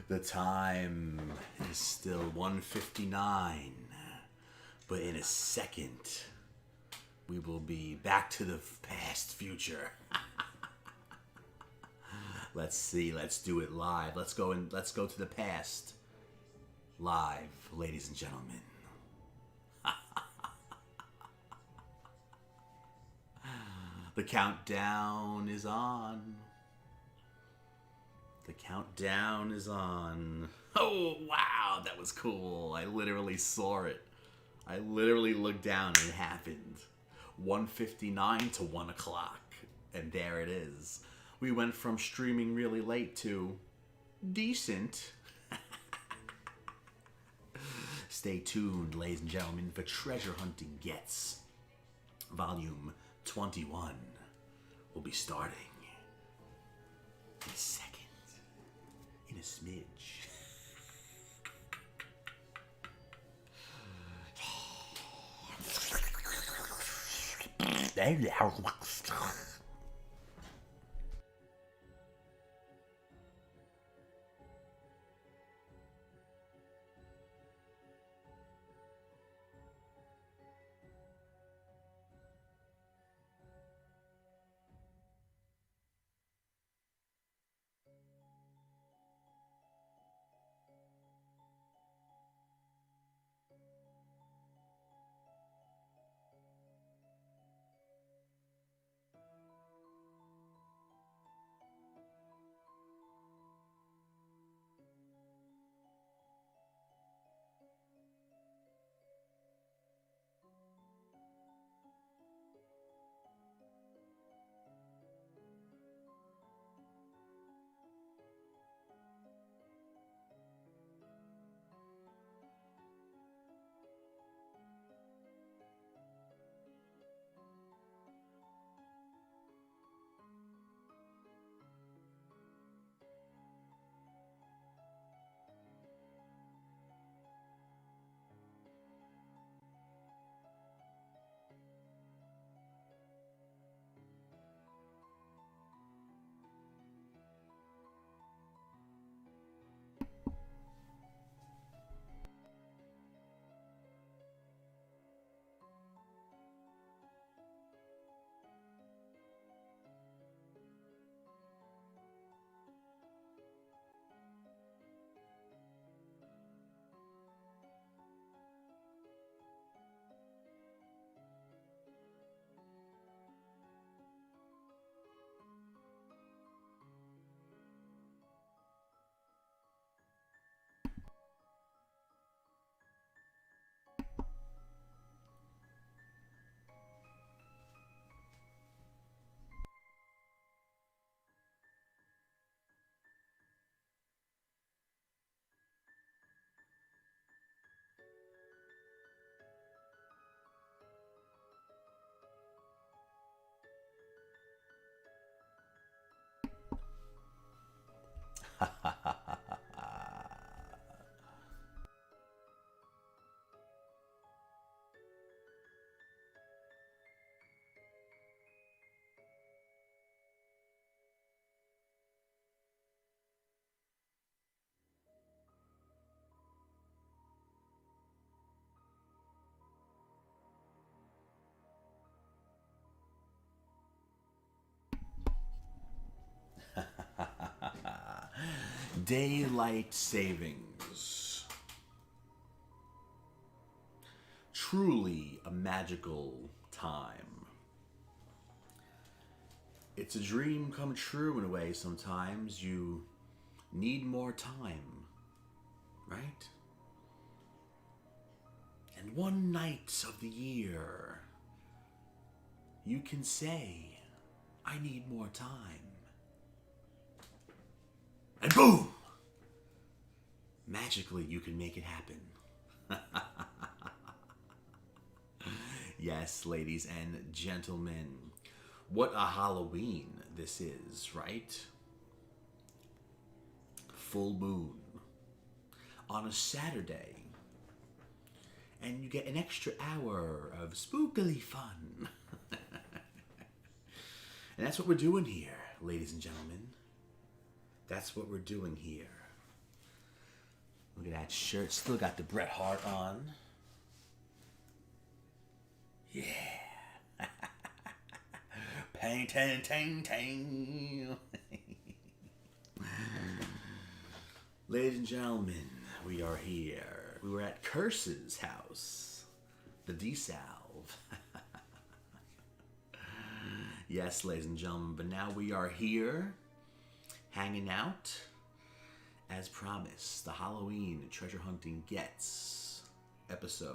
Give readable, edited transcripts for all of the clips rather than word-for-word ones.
The time is still 1:59, but in a second, we will be back to the past future. Let's see, let's do it live. Let's go to the past. Live, ladies and gentlemen. The countdown is on. The countdown is on. Oh, wow, that was cool. I literally saw it. I literally looked down and it happened. 1:59 to 1 o'clock. And there it is. We went from streaming really late to decent. Stay tuned, ladies and gentlemen, for Treasure Hunting Gets. Volume 21 will be starting in a second. In a smidge. Daylight savings. Truly a magical time. It's a dream come true in a way sometimes. You need more time, right? And one night of the year, you can say, I need more time. And boom! Magically, you can make it happen. Yes, ladies and gentlemen, what a Halloween this is, right? Full moon on a Saturday. And you get an extra hour of spookily fun. And that's what we're doing here, ladies and gentlemen. That's what we're doing here. Look at that shirt. Still got the Bret Hart on. Yeah. Pang, tang, tang, tang. Ladies and gentlemen, we are here. We were at Curse's house. The D-Salve. Yes, ladies and gentlemen, but now we are here, hanging out, as promised, the Halloween Treasure Hunting Gets episode.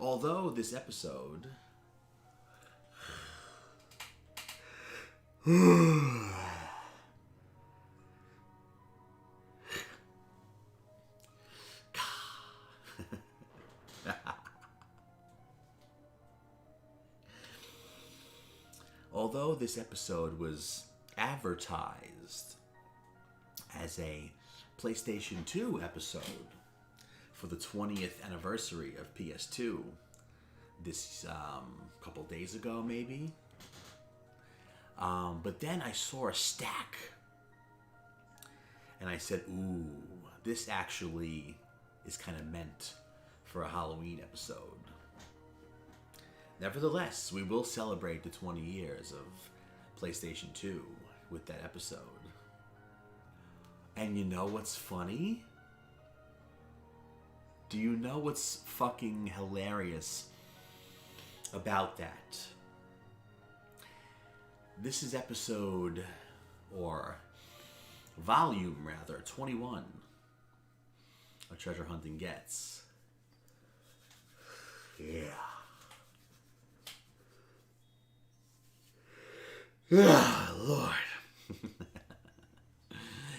Although this episode although this episode was advertised as a PlayStation 2 episode for the 20th anniversary of PS2 this couple days ago, maybe. But then I saw a stack and I said, ooh, this actually is kind of meant for a Halloween episode. Nevertheless, we will celebrate the 20 years of PlayStation 2 with that episode. And you know what's funny? Do you know what's fucking hilarious about that? This is episode, or volume rather, 21 of Treasure Hunting Gets. Yeah. Ah, Lord.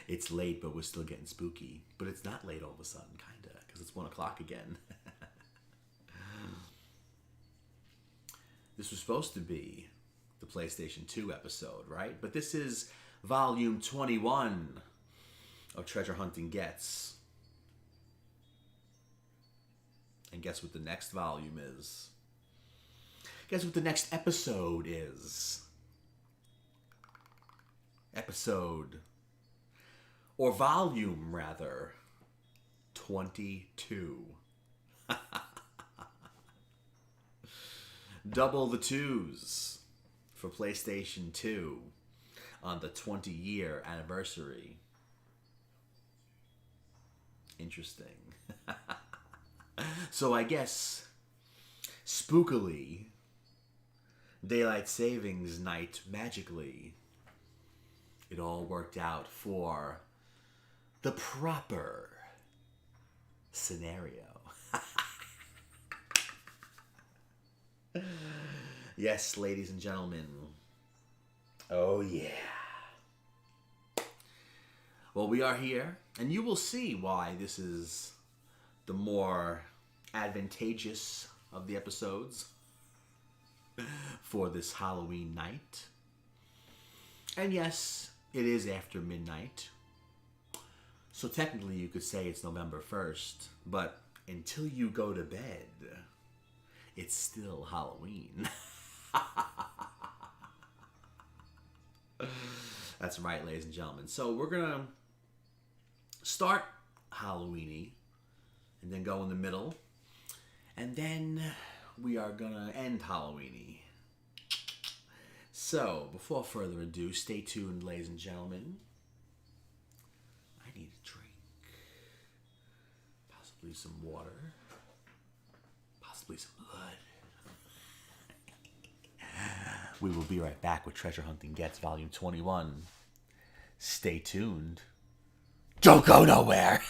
It's late, but we're still getting spooky. But it's not late all of a sudden, kinda, because it's 1 o'clock again. This was supposed to be the PlayStation 2 episode, right? But this is volume 21 of Treasure Hunting Gets. And guess what the next volume is? Guess what the next episode is? Episode, or volume rather, 22. Double the twos for PlayStation 2 on the 20-year anniversary. Interesting. So I guess, spookily, Daylight Savings Night magically, it all worked out for the proper scenario. Yes, ladies and gentlemen. Oh, yeah. Well, we are here, and you will see why this is the more advantageous of the episodes for this Halloween night. And yes, it is after midnight. So technically you could say it's November 1st, but until you go to bed, it's still Halloween. That's right, ladies and gentlemen. So we're going to start Halloween-y and then go in the middle. And then we are going to end Halloween-y. So, before further ado, stay tuned, ladies and gentlemen. I need a drink. Possibly some water. Possibly some blood. We will be right back with Treasure Hunting Gets Volume 21. Stay tuned. Don't go nowhere!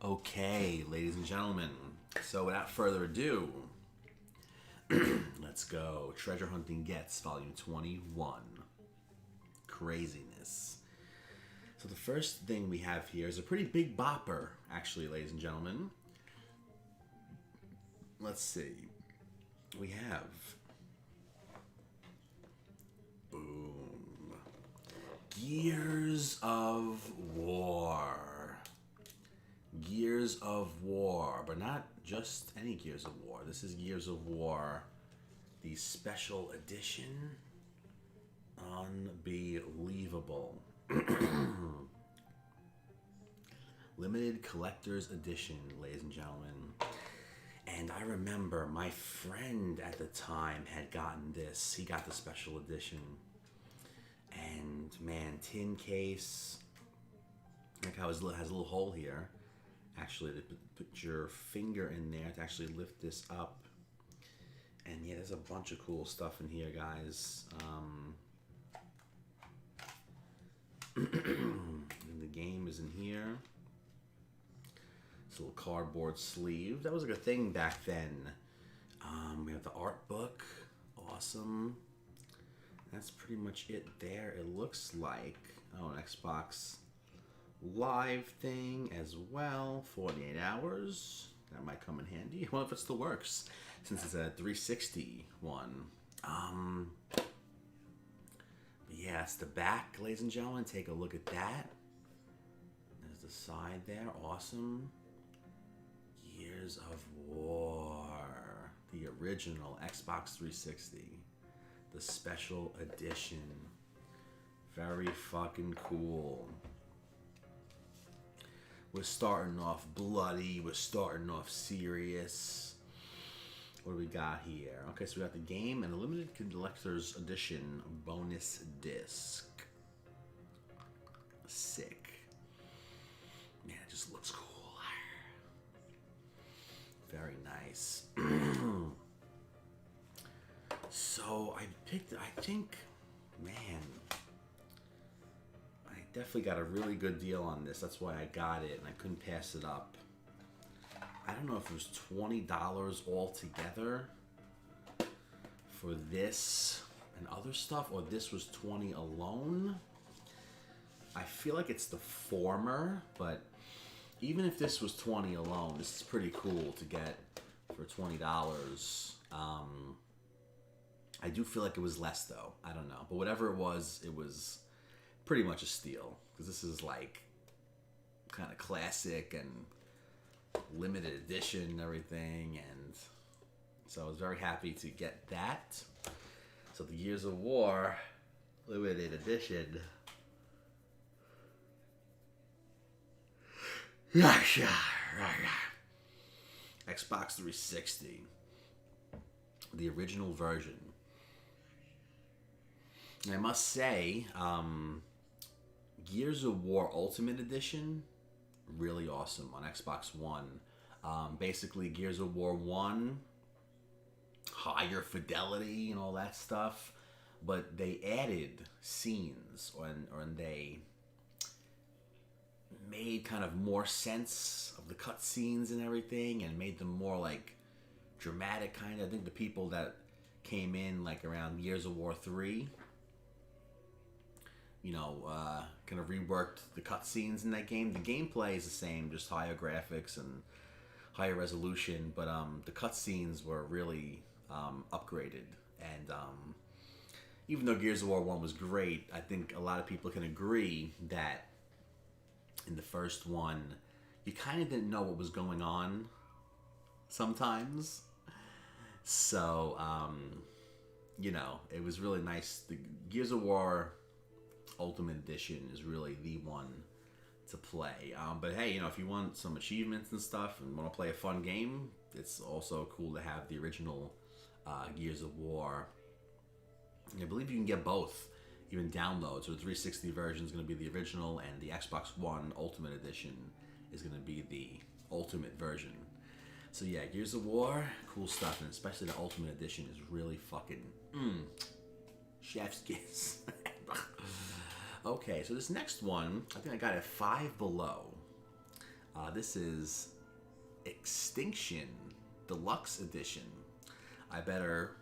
Okay, ladies and gentlemen, so without further ado, let's go. Treasure Hunting Gets, Volume 21. Craziness. So the first thing we have here is a pretty big bopper, actually, ladies and gentlemen. Let's see. We have... Boom. Gears of War. Gears of War, but not just any Gears of War. This is Gears of War, the special edition. Unbelievable. Limited collector's edition, ladies and gentlemen. And I remember my friend at the time had gotten this. He got the special edition. And man, tin case. Like how it has a little hole here. Actually, to put your finger in there to actually lift this up. And yeah, there's a bunch of cool stuff in here, guys. And the game is in here. This little cardboard sleeve. That was like a thing back then. We have the art book. Awesome. That's pretty much it there. It looks like, oh, an Xbox Live thing as well. 48 hours. That might come in handy. Well, if it still works, since it's a 360 one. But yeah, it's the back, ladies and gentlemen. Take a look at that. There's the side there. Awesome. Gears of War. The original Xbox 360. The special edition. Very fucking cool. We're starting off bloody. We're starting off serious. What do we got here? Okay, so we got the game and a limited collector's edition bonus disc. Sick. Man, it just looks cool. Very nice. So I picked, I think, man, I definitely got a really good deal on this. That's why I got it and I couldn't pass it up. I don't know if it was $20 altogether for this and other stuff, or this was $20 alone. I feel like it's the former, but even if this was $20 alone, this is pretty cool to get for $20. I do feel like it was less though. I don't know, but whatever it was pretty much a steal because this is like kind of classic and limited edition and everything, and so I was very happy to get that. So the Gears of War limited edition. Xbox 360, the original version. And I must say, Gears of War Ultimate Edition, really awesome on Xbox One. Basically, Gears of War 1, higher fidelity and all that stuff, but they added scenes, and they made kind of more sense of the cutscenes and everything, and made them more like dramatic kind of. I think the people that came in like around Gears of War 3, you know, kind of reworked the cutscenes in that game. The gameplay is the same, just higher graphics and higher resolution, but the cutscenes were really upgraded. And even though Gears of War 1 was great, I think a lot of people can agree that in the first one, you kind of didn't know what was going on sometimes. So, you know, it was really nice. The Gears of War Ultimate Edition is really the one to play. But hey, you know, if you want some achievements and stuff and want to play a fun game, it's also cool to have the original Gears of War. And I believe you can get both, even downloads. So the 360 version is going to be the original, and the Xbox One Ultimate Edition is going to be the Ultimate version. So yeah, Gears of War, cool stuff, and especially the Ultimate Edition is really fucking chef's kiss. Okay, so this next one, I think I got it 5 below. This is Extinction Deluxe Edition. I better,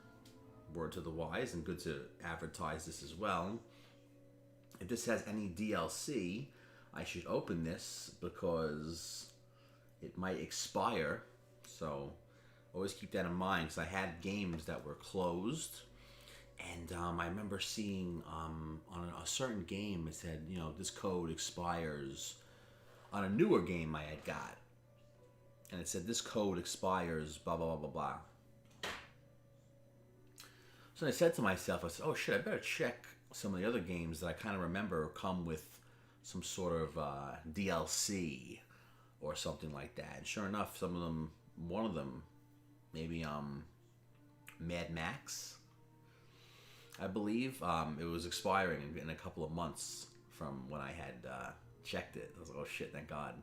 word to the wise, and good to advertise this as well. If this has any DLC, I should open this because it might expire. So always keep that in mind, because I had games that were closed. And I remember seeing on a certain game, it said, you know, this code expires on a newer game I had got. And it said, this code expires, blah, blah, blah, blah, blah. So I said to myself, I said, oh shit, I better check some of the other games that I kind of remember come with some sort of DLC or something like that. And sure enough, some of them, one of them, maybe Mad Max, I believe, it was expiring in a couple of months from when I had checked it. I was like, oh shit, thank God.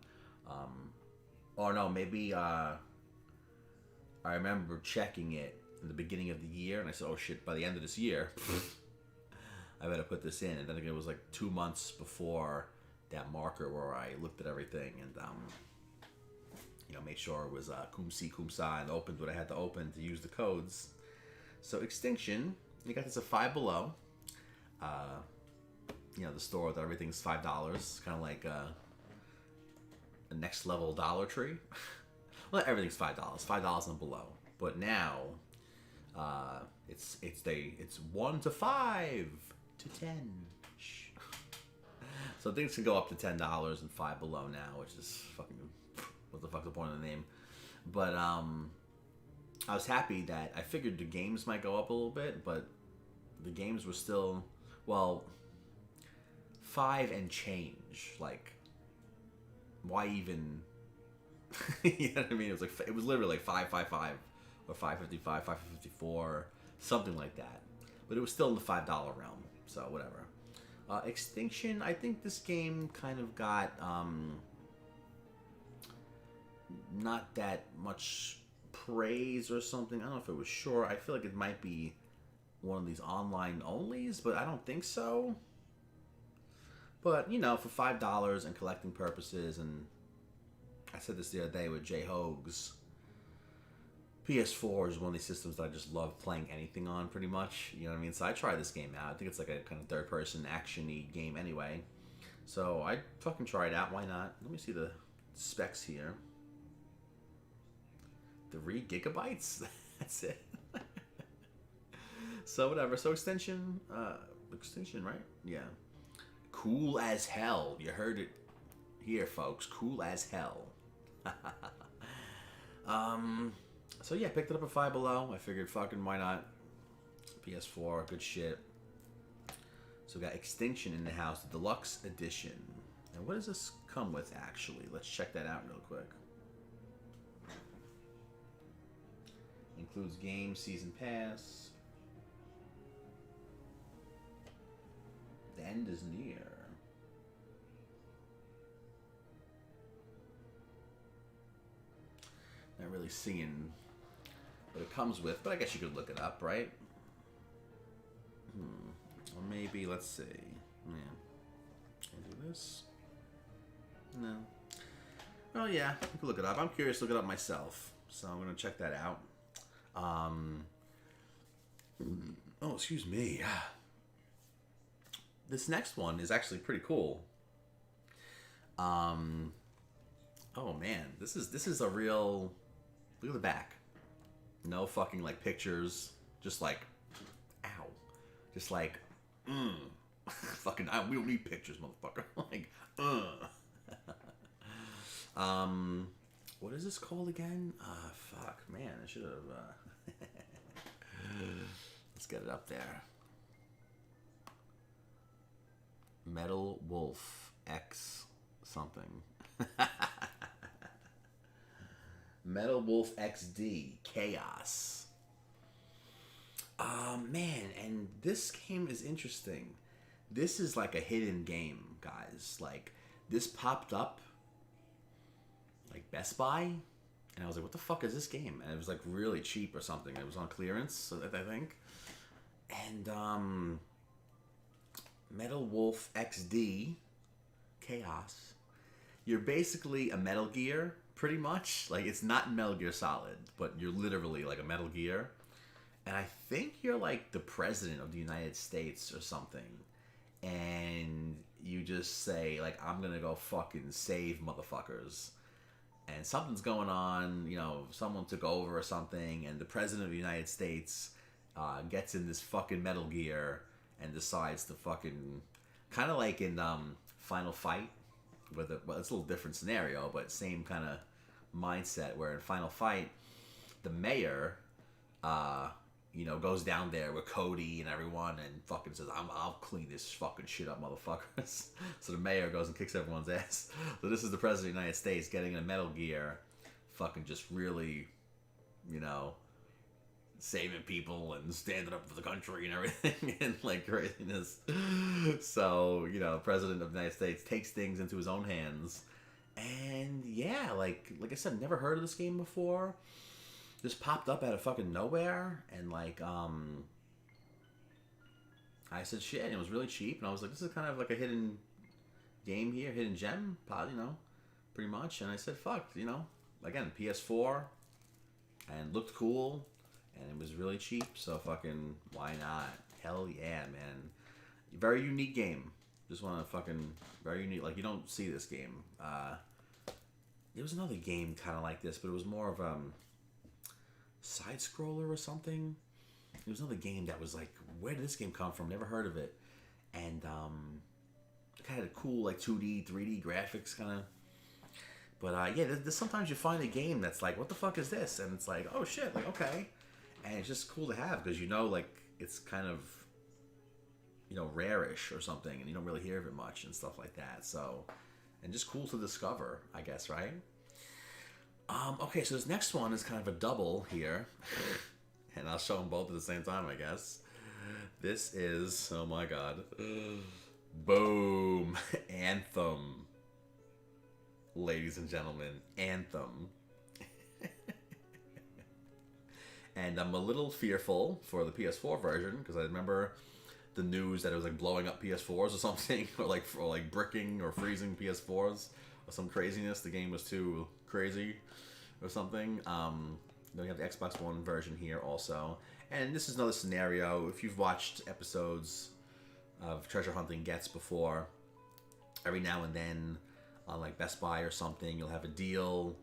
Or no, maybe I remember checking it in the beginning of the year, and I said, oh shit, by the end of this year, I better put this in. And I think it was like 2 months before that marker where I looked at everything and, you know, made sure it was cum si, cum sa, and opened what I had to open to use the codes. So Extinction, you got this at Five Below. You know, the store that everything's $5, kind of like a next level Dollar Tree. Well, everything's $5 and below. But now, it's 1 to 5 to 10. So things can go up to $10 and Five Below now, which is fucking, what the fuck's the point of the name? But I was happy that I figured the games might go up a little bit, but the games were still, well, 5 and change. Like, why even? You know what I mean? It was literally like 555 or 555, 554, something like that. But it was still in the $5 realm, so whatever. Extinction, I think this game kind of got not that much praise or something. I don't know if it was short. I feel like it might be one of these online onlys, but I don't think so. But, you know, for $5 and collecting purposes, and I said this the other day with J Hogues, PS4 is one of these systems that I just love playing anything on, pretty much. You know what I mean? So I tried this game out. I think it's like a kind of third-person action-y game anyway. So I fucking try it out. Why not? Let me see the specs here. 3 gigabytes? That's it. So whatever. So Extinction, right? Yeah. Cool as hell. You heard it here, folks. Cool as hell. So yeah, picked it up at Five Below. I figured, fucking, why not? PS4, good shit. So we got Extinction in the house, the deluxe edition. And what does this come with, actually? Let's check that out real quick. Includes game, season pass. The end is near. Not really seeing what it comes with, but I guess you could look it up, right? Or maybe, let's see. Yeah. Can I do this? No. Oh yeah, you can look it up. I'm curious to look it up myself, so I'm gonna check that out. Oh, excuse me. This next one is actually pretty cool. Oh man, this is a real. Look at the back. No fucking like pictures. Just like, ow. Just like, fucking. We don't need pictures, motherfucker. Like, what is this called again? Fuck, man. I should have. Let's get it up there. Metal Wolf X something. Metal Wolf XD Chaos. Man, and this game is interesting. This is like a hidden game, guys. Like, this popped up like Best Buy, and I was like, what the fuck is this game? And it was like really cheap or something. It was on clearance, I think. And Metal Wolf XD Chaos. you're basically a Metal Gear, pretty much. Like, it's not Metal Gear Solid, but you're literally like a Metal Gear. And I think you're like the president of the United States or something. And you just say, like, I'm gonna go fucking save motherfuckers. And something's going on, you know, someone took over or something, and the president of the United States gets in this fucking Metal Gear and decides to fucking, kind of like in Final Fight, with well, it's a little different scenario, but same kind of mindset, where in Final Fight, the mayor, you know, goes down there with Cody and everyone and fucking says, I'll clean this fucking shit up, motherfuckers. So the mayor goes and kicks everyone's ass. So this is the president of the United States getting in a Metal Gear, fucking just really, you know, saving people and standing up for the country and everything and like craziness. So, you know, president of the United States takes things into his own hands. And yeah, like I said, never heard of this game before. Just popped up out of fucking nowhere, and like I said shit, and it was really cheap, and I was like, this is kind of like a hidden game here, hidden gem, you know, pretty much. And I said, fuck, you know, again, PS4, and looked cool, and it was really cheap, so fucking why not? Hell yeah, man. Very unique game. Just want to fucking, very unique, like you don't see this game. There was another game kind of like this, but it was more of side scroller or something. It was another game that was like, where did this game come from? Never heard of it. And it had a cool like 2D, 3D graphics kind of. But yeah, there's sometimes you find a game that's like, what the fuck is this? And it's like, oh shit, like okay. And it's just cool to have because you know, like it's kind of, you know, rare-ish or something, and you don't really hear of it much and stuff like that. So, and just cool to discover, I guess, right? Okay, so this next one is kind of a double here. And I'll show them both at the same time, I guess. This is, oh my god. Boom. Anthem. Ladies and gentlemen, Anthem. And I'm a little fearful for the PS4 version, because I remember the news that it was like blowing up PS4s or something, or like bricking or freezing PS4s, or some craziness. The game was too crazy or something. Then we have the Xbox One version here also. And this is another scenario. If you've watched episodes of Treasure Hunting Gets before, every now and then on like Best Buy or something, you'll have a deal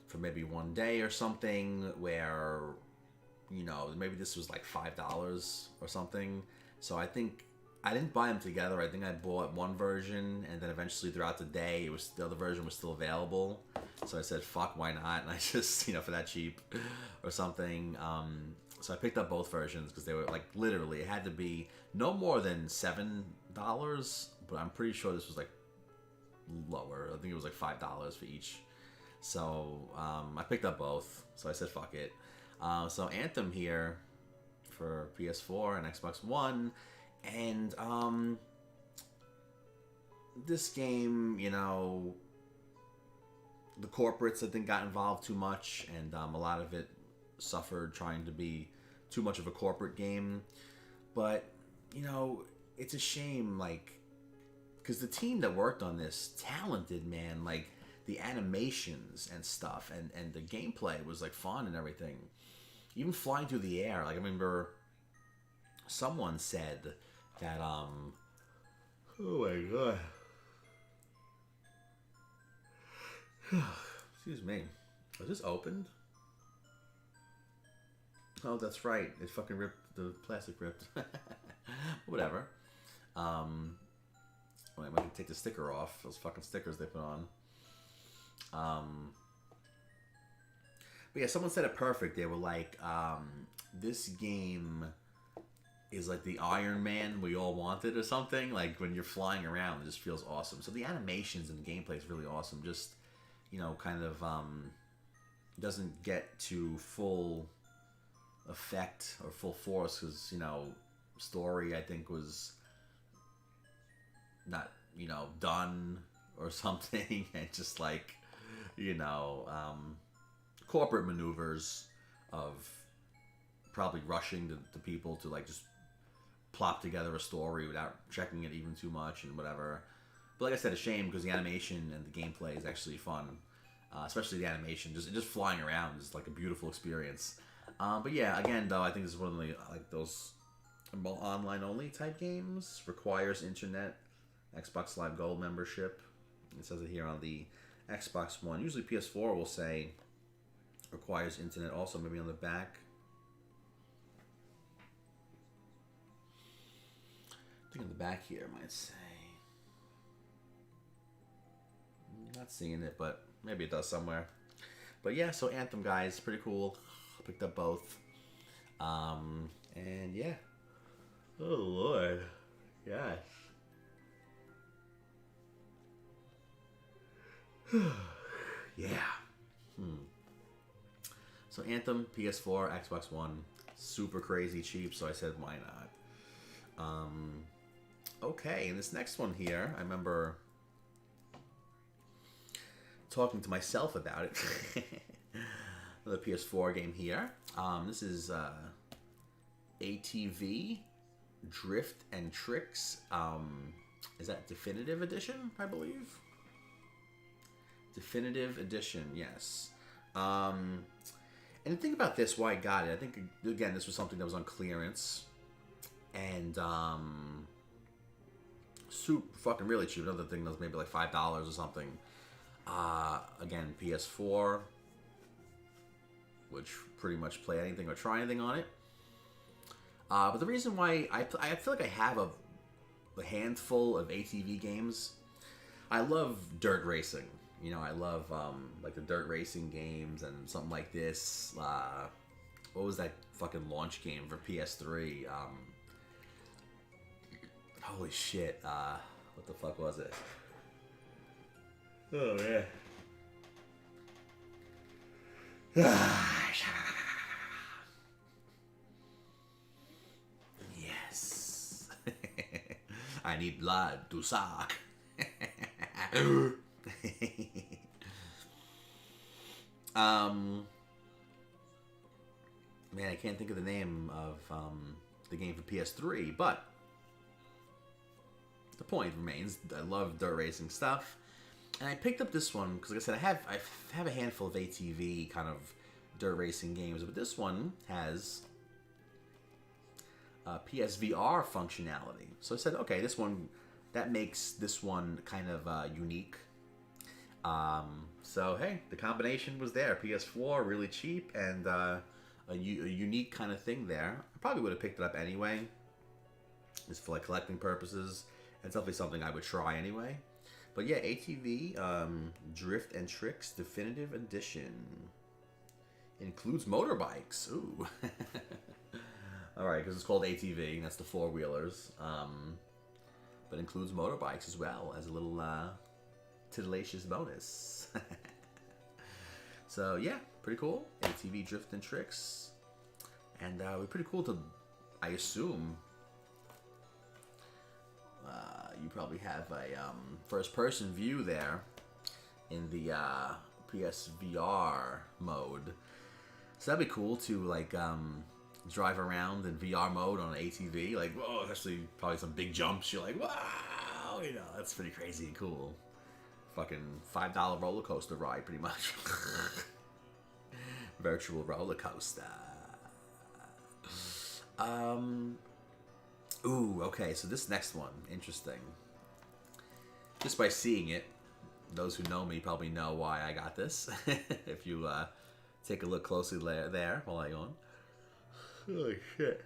for maybe one day or something where, you know, maybe this was like $5 or something. So I think I didn't buy them together. I think I bought one version, and then eventually throughout the day, the other version was still available. So I said, "Fuck, why not?" And I just, you know, for that cheap or something. So I picked up both versions because they were like literally, it had to be no more than $7, but I'm pretty sure this was like lower. I think it was like $5 for each. So I picked up both. So I said, "Fuck it." So Anthem here for PS4 and Xbox One. And this game, you know, the corporates I think got involved too much, and a lot of it suffered trying to be too much of a corporate game. But, you know, it's a shame, like, because the team that worked on this, talented, man, like the animations and stuff, and the gameplay was like fun and everything. Even flying through the air, like I remember someone said that oh my god, excuse me, was this opened? Oh, that's right, it fucking ripped, the plastic ripped. Whatever. Well, I might take the sticker off, those fucking stickers they put on. But yeah, someone said it perfect. They were like, this game is like the Iron Man we all wanted or something. Like when you're flying around, it just feels awesome. So the animations and the gameplay is really awesome. Just, you know, kind of doesn't get to full effect or full force because, you know, story I think was not, you know, done or something. And just like, you know, corporate maneuvers of probably rushing the people to like just plop together a story without checking it even too much and whatever. But like I said, a shame because the animation and the gameplay is actually fun. Especially the animation, just flying around is like a beautiful experience. But yeah, again though, I think this is one of the like those online only type games. Requires internet, Xbox Live Gold membership. It says it here on the Xbox One. Usually PS4 will say requires internet also, maybe on the back. I think on the back here it might say. I'm not seeing it, but maybe it does somewhere. But yeah, so Anthem, guys, pretty cool. Picked up both. And yeah. Oh Lord. Yes. Yeah. So Anthem, PS4, Xbox One, super crazy cheap, so I said why not. Okay, and this next one here, I remember talking to myself about it. The PS4 game here. This is ATV Drift and Tricks. Is that Definitive Edition, I believe? Definitive Edition, yes. And the thing about this, why I got it, I think, again, this was something that was on clearance. And super fucking really cheap. Another thing that was maybe like $5 or something. Again, PS4, which pretty much play anything or try anything on it. But the reason why I feel like I have a handful of ATV games. I love dirt racing. You know, I love like the dirt racing games and something like this. What was that fucking launch game for PS3? Holy shit! What the fuck was it? Oh yeah. Yes. I need blood to suck. Man, I can't think of the name of the game for PS3, but the point remains, I love dirt racing stuff. And I picked up this one because, like I said, I have a handful of ATV kind of dirt racing games, but this one has PSVR functionality. So I said, okay, this one, that makes this one kind of unique. So hey, the combination was there. PS4, really cheap, and a unique kind of thing there. I probably would have picked it up anyway. Just for like collecting purposes. It's definitely something I would try anyway. But yeah, ATV Drift and Tricks Definitive Edition. Includes motorbikes. Ooh. Alright, because it's called ATV, and that's the four-wheelers. But includes motorbikes as well, as a little titillacious bonus. So yeah, pretty cool. ATV Drift and Tricks. And we're pretty cool to, I assume, you probably have a first-person view there in the PSVR mode. So that'd be cool to like drive around in VR mode on an ATV. Like, whoa, actually probably some big jumps. You're like, wow, you know, that's pretty crazy and cool. Fucking $5 roller coaster ride, pretty much. Virtual roller coaster. Ooh, okay, so this next one, interesting. Just by seeing it, those who know me probably know why I got this. If you take a look closely there while I go on. Holy shit.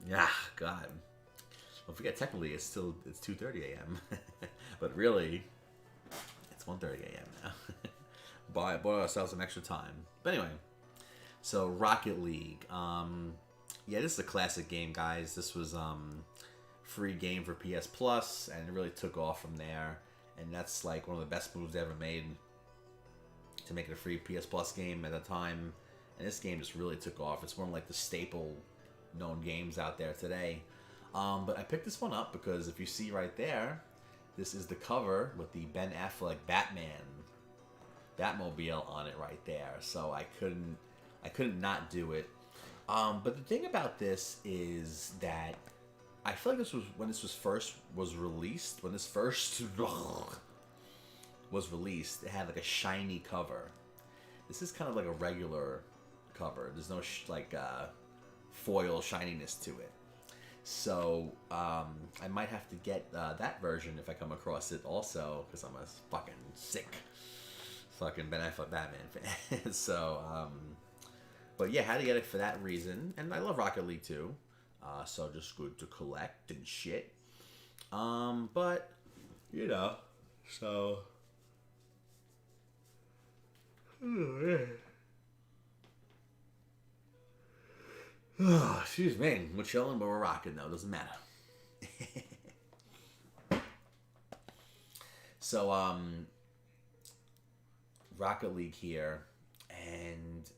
Yeah, God. Don't forget, technically it's 2:30 a.m. But really, it's 1:30 a.m. now. Bought ourselves some extra time. But anyway, so Rocket League. Yeah, this is a classic game, guys. This was free game for PS Plus, and it really took off from there. And that's like one of the best moves they ever made to make it a free PS Plus game at the time. And this game just really took off. It's one of like the staple known games out there today. But I picked this one up because if you see right there, this is the cover with the Ben Affleck Batmobile on it right there. So I couldn't not do it. But the thing about this is that I feel like this was when this was released. When this first was released, it had like a shiny cover. This is kind of like a regular cover. There's no foil shininess to it. So I might have to get that version if I come across it also, because I'm a fucking sick fucking Ben Affleck Batman fan. So, but yeah, had to get it for that reason. And I love Rocket League too. So just good to collect and shit. But, you know, so... Oh, excuse me. We're chilling, but we're rocking, though. Doesn't matter. So, Rocket League here. And,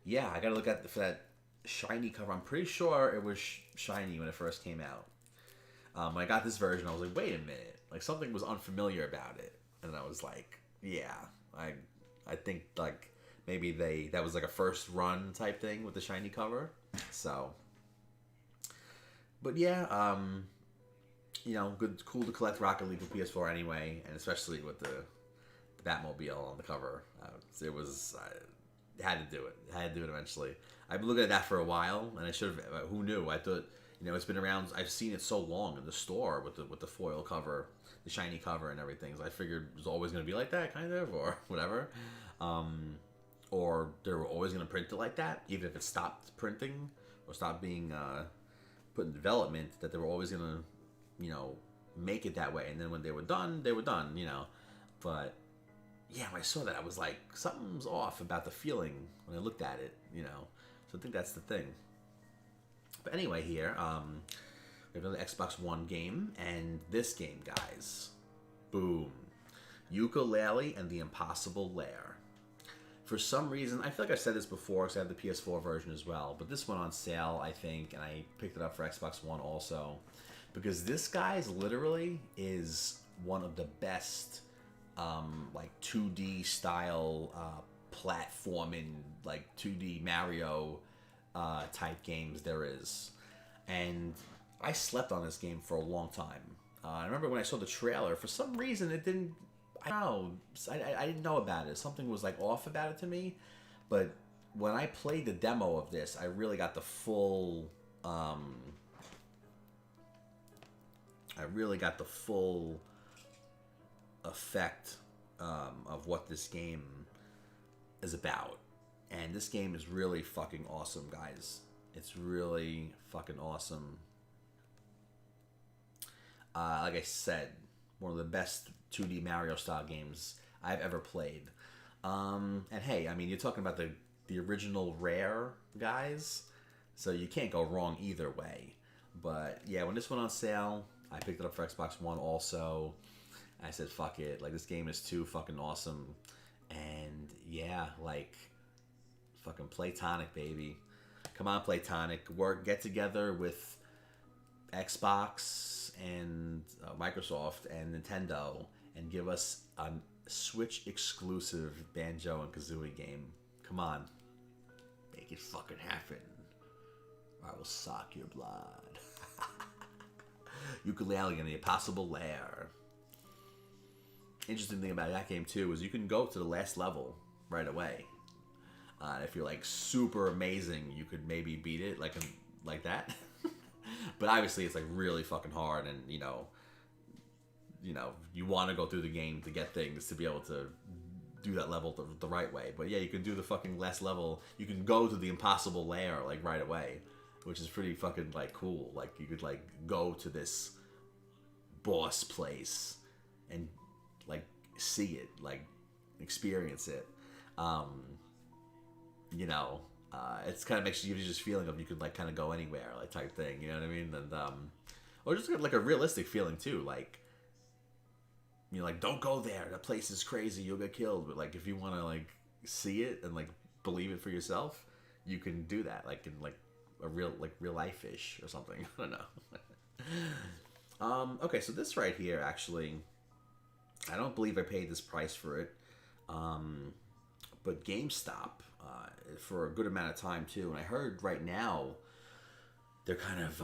yeah, I gotta look at for that shiny cover. I'm pretty sure it was shiny when it first came out. When I got this version, I was like, wait a minute. Like, something was unfamiliar about it. And I was like, yeah, I think, like, maybe that was like a first run type thing with the shiny cover. So, but yeah, you know, cool to collect Rocket League for PS4 anyway, and especially with the Batmobile on the cover. It was, I had to do it. I had to do it eventually. I've been looking at that for a while, and I should have, who knew? I thought, you know, it's been around, I've seen it so long in the store with the foil cover, the shiny cover and everything, so I figured it was always going to be like that, kind of, or whatever. Or they were always going to print it like that, even if it stopped printing or stopped being put in development, that they were always going to, you know, make it that way. And then when they were done, you know. But, yeah, when I saw that, I was like, something's off about the feeling when I looked at it, you know. So I think that's the thing. But anyway, here, we have another Xbox One game, and this game, guys, boom. Yooka-Laylee and the Impossible Lair. For some reason, I feel like I've said this before because I have the PS4 version as well, but this went on sale, I think, and I picked it up for Xbox One also. Because this, guys, literally is one of the best, like, 2D style platforming, like, 2D Mario type games there is. And I slept on this game for a long time. I remember when I saw the trailer, for some reason it didn't... I don't know. I didn't know about it. Something was like off about it to me. But when I played the demo of this, I really got the full. I really got the full effect of what this game is about. And this game is really fucking awesome, guys. It's really fucking awesome. Like I said, one of the best 2D Mario style games I've ever played. And hey, I mean, you're talking about the original Rare guys, so you can't go wrong either way. But yeah, when this went on sale, I picked it up for Xbox One also. I said, fuck it, like, this game is too fucking awesome. And yeah, like, fucking Playtonic, baby. Come on, Playtonic. Get together with Xbox and Microsoft and Nintendo and give us a Switch exclusive Banjo and Kazooie game. Come on, make it fucking happen, or I will suck your blood. Yooka-Laylee and the Impossible Lair. Interesting thing about that game too is you can go to the last level right away. If you're like super amazing, you could maybe beat it like that. But obviously, it's like really fucking hard, and you know, you want to go through the game to get things to be able to do that level the right way. But yeah, you can do the fucking last level. You can go to the Impossible Lair like right away, which is pretty fucking like cool. Like you could like go to this boss place and like see it, like experience it. You know, it's kind of makes you just feeling of you could like kind of go anywhere, like type thing. You know what I mean? And or just like a realistic feeling too, like. You know, like, don't go there. That place is crazy. You'll get killed. But, like, if you want to, like, see it and, like, believe it for yourself, you can do that. Like, in, like, a real life-ish or something. I don't know. Okay, so this right here, actually, I don't believe I paid this price for it. But GameStop for a good amount of time too. And I heard right now they're kind of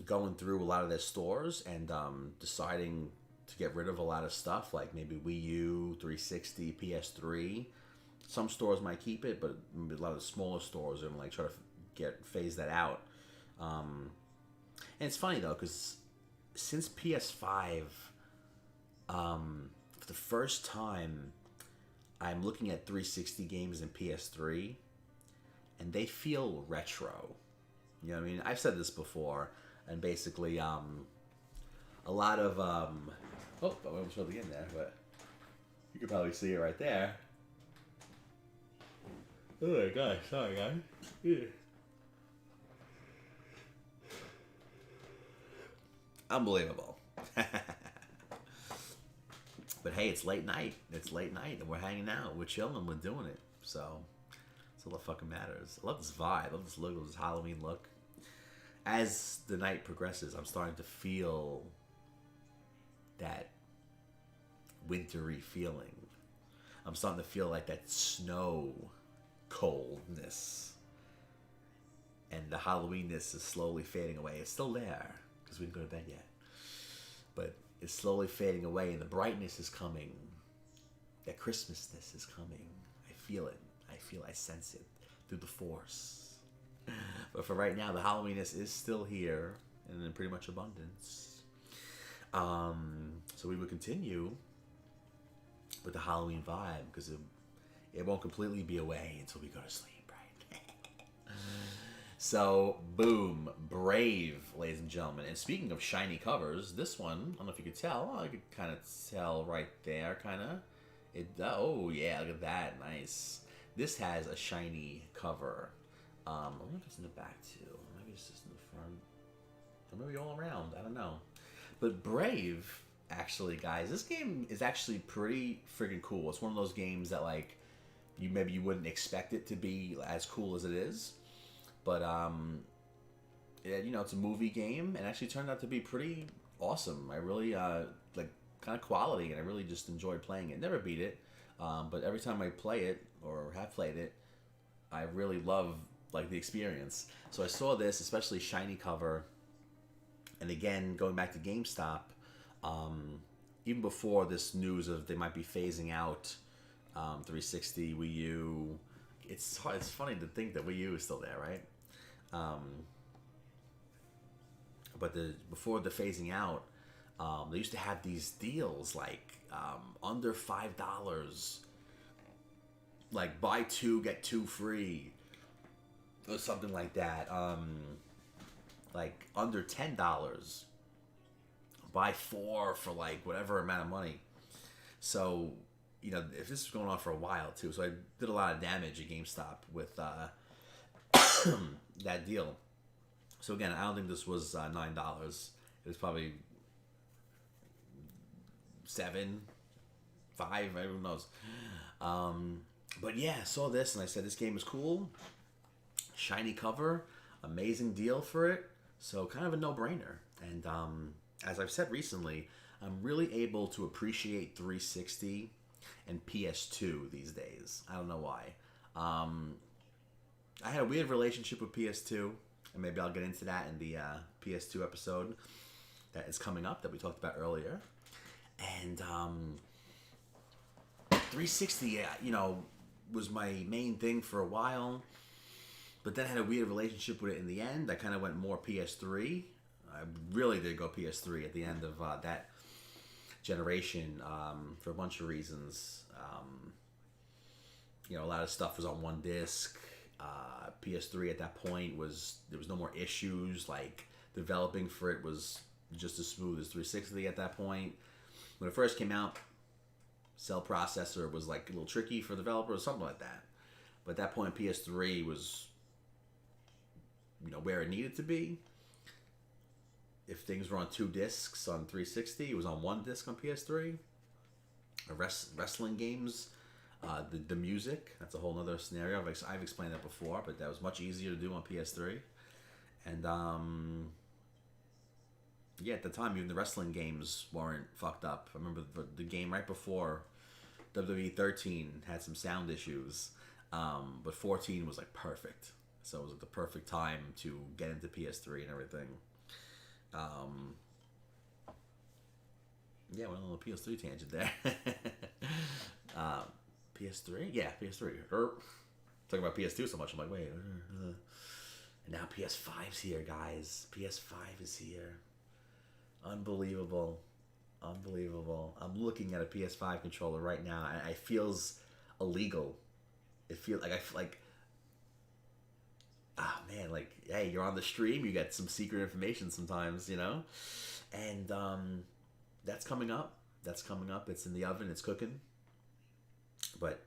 going through a lot of their stores and deciding to get rid of a lot of stuff, like maybe Wii U, 360, PS3. Some stores might keep it, but a lot of the smaller stores are like try to phase that out. And it's funny though, because since PS5, for the first time, I'm looking at 360 games in PS3, and they feel retro. You know what I mean? I've said this before, and basically, a lot of oh, I almost showed the in there, but you can probably see it right there. Oh my gosh, sorry guys. Yeah. Unbelievable. But hey, it's late night. It's late night, and we're hanging out. We're chilling. We're doing it. So that's all that fucking matters. I love this vibe. I love this look. This Halloween look. As the night progresses, I'm starting to feel that wintry feeling. I'm starting to feel like that snow coldness. And the Halloweenness is slowly fading away. It's still there, because we didn't go to bed yet. But it's slowly fading away, and the brightness is coming. That Christmasness is coming. I feel it. I sense it through the force. But for right now, the Halloweenness is still here and in pretty much abundance. So we would continue with the Halloween vibe, because it won't completely be away until we go to sleep, right? So, boom, Brave, ladies and gentlemen. And speaking of shiny covers, this one, I don't know if you could tell. I could kind of tell right there, kind of. Oh, yeah, look at that. Nice. This has a shiny cover. I wonder if it's in the back, too. Maybe it's just in the front. Or maybe all around. I don't know. But Brave, actually, guys, this game is actually pretty freaking cool. It's one of those games that, like, you wouldn't expect it to be as cool as it is. But, you know, it's a movie game, and actually turned out to be pretty awesome. I really, like, kind of quality, and I really just enjoyed playing it. Never beat it, but every time I play it, or have played it, I really love, like, the experience. So I saw this, especially shiny cover, and again, going back to GameStop, even before this news of they might be phasing out 360, Wii U, it's funny to think that Wii U is still there, right? But before the phasing out, they used to have these deals like under $5, like buy 2 get 2 free, or something like that. Like under $10, buy 4 for like whatever amount of money. So, you know, if this was going on for a while too, so I did a lot of damage at GameStop with that deal. So again, I don't think this was $9. It was probably $7, $5, who knows. But yeah, I saw this and I said, this game is cool. Shiny cover, amazing deal for it. So kind of a no-brainer. And as I've said recently, I'm really able to appreciate 360 and PS2 these days. I don't know why. I had a weird relationship with PS2, and maybe I'll get into that in the PS2 episode that is coming up that we talked about earlier. And 360, you know, was my main thing for a while, but then I had a weird relationship with it in the end. I kind of went more PS3. I really did go PS3 at the end of that generation for a bunch of reasons. You know, a lot of stuff was on one disc. PS3 at that point there was no more issues. Like, developing for it was just as smooth as 360 at that point. When it first came out, cell processor was like a little tricky for developers, something like that. But at that point, PS3 was, you know, where it needed to be. If things were on 2 discs on 360, it was on 1 disc on PS3. Wrestling games, the music, that's a whole other scenario. I've explained that before, but that was much easier to do on PS3. And yeah, at the time, even the wrestling games weren't fucked up. I remember the game right before WWE 13 had some sound issues, but 14 was like perfect. So it was like the perfect time to get into PS3 and everything. Yeah, went on a little PS3 tangent there. PS3? Yeah, PS3. Talking about PS2 so much, I'm like, wait. And now PS5's here, guys. PS5 is here. Unbelievable. Unbelievable. I'm looking at a PS5 controller right now, and it feels illegal. It feels like ah, man, like, hey, you're on the stream, you get some secret information sometimes, you know? And that's coming up. That's coming up. It's in the oven. It's cooking. But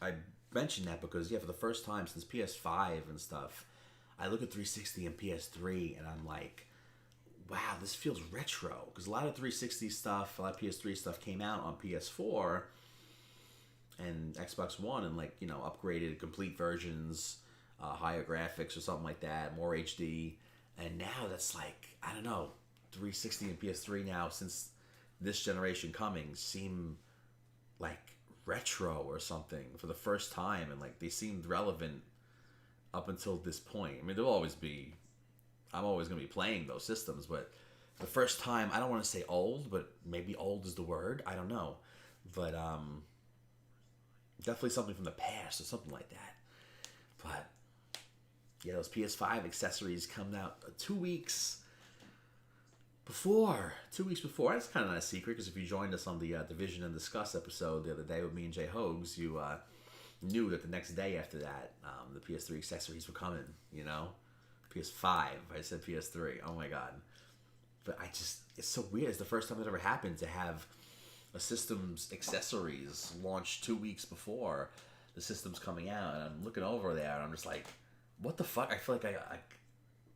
I mentioned that because, yeah, for the first time since PS5 and stuff, I look at 360 and PS3, and I'm like, wow, this feels retro. Because a lot of 360 stuff, a lot of PS3 stuff came out on PS4 and Xbox One, and, like, you know, upgraded, complete versions, higher graphics or something like that, more HD. And now that's like, I don't know, 360 and PS3 now, since this generation coming, seem like retro or something for the first time, and like they seemed relevant up until this point. I mean, there'll always be, I'm always going to be playing those systems, but for the first time, I don't want to say old, but maybe old is the word, I don't know, but definitely something from the past or something like that. But yeah, those PS5 accessories come out 2 weeks before. 2 weeks before. That's kind of not a secret, because if you joined us on the Division and Discuss episode the other day with me and Jay Hogues, you knew that the next day after that, the PS3 accessories were coming, you know? PS5. I said PS3. Oh my god. But it's so weird. It's the first time it ever happened to have a system's accessories launched 2 weeks before the system's coming out. And I'm looking over there, and I'm just like, what the fuck? I feel like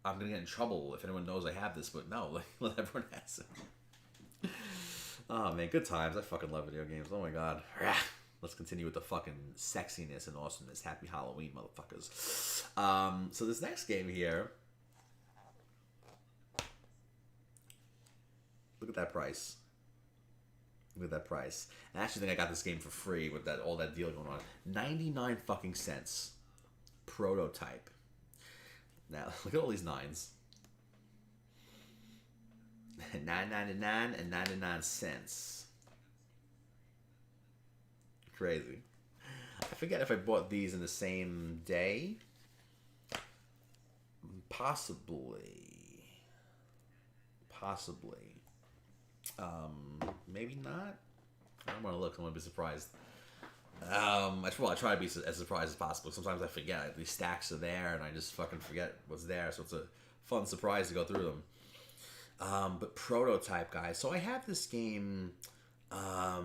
I'm gonna get in trouble if anyone knows I have this, but no, like, let everyone has it. Oh man, good times. I fucking love video games. Oh my god. Let's continue with the fucking sexiness and awesomeness. Happy Halloween, motherfuckers. So this next game here, look at that price. Look at that price. I actually think I got this game for free with that all that deal going on. 99 fucking cents. Prototype. Now, look at all these nines. $9.99 and 99 cents. Crazy. I forget if I bought these in the same day. Possibly. Maybe not. I don't want to look. I'm going to be surprised. I try to be as surprised as possible. Sometimes I forget. These stacks are there, and I just fucking forget what's there. So it's a fun surprise to go through them. But Prototype, guys. So I have this game. I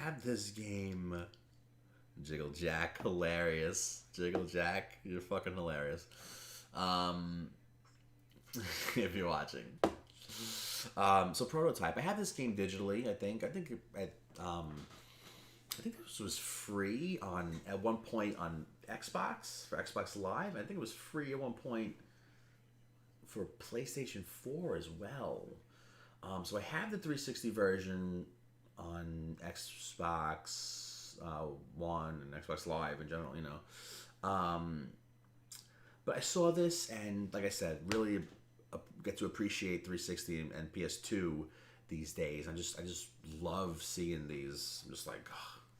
have this game. Jiggle Jack, hilarious. Jiggle Jack, you're fucking hilarious. If you're watching. So Prototype, I have this game digitally. I think this was free at one point on Xbox for Xbox Live. I think it was free at one point for PlayStation 4 as well. So I have the 360 version on Xbox One and Xbox Live in general, you know. But I saw this, and like I said, really get to appreciate 360 and PS2 these days. I just love seeing these. I'm just like,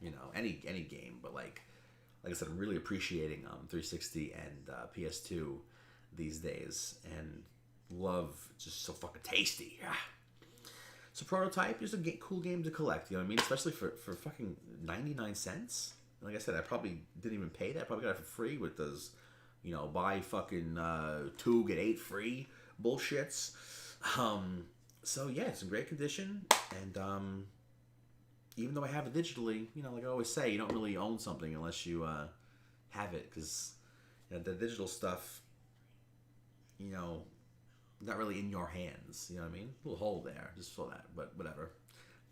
you know, any game, but like I said, I'm really appreciating 360 and PS2 these days, and love, just so fucking tasty. So Prototype is a cool game to collect, you know what I mean? Especially for fucking 99 cents. Like I said, I probably didn't even pay that. I probably got it for free with those, you know, buy fucking 2 get 8 free bullshits. So yeah, it's in great condition, and even though I have it digitally, you know, like I always say, you don't really own something unless you have it, because you know, the digital stuff, you know, not really in your hands, you know what I mean? A little hole there, just for that, but whatever.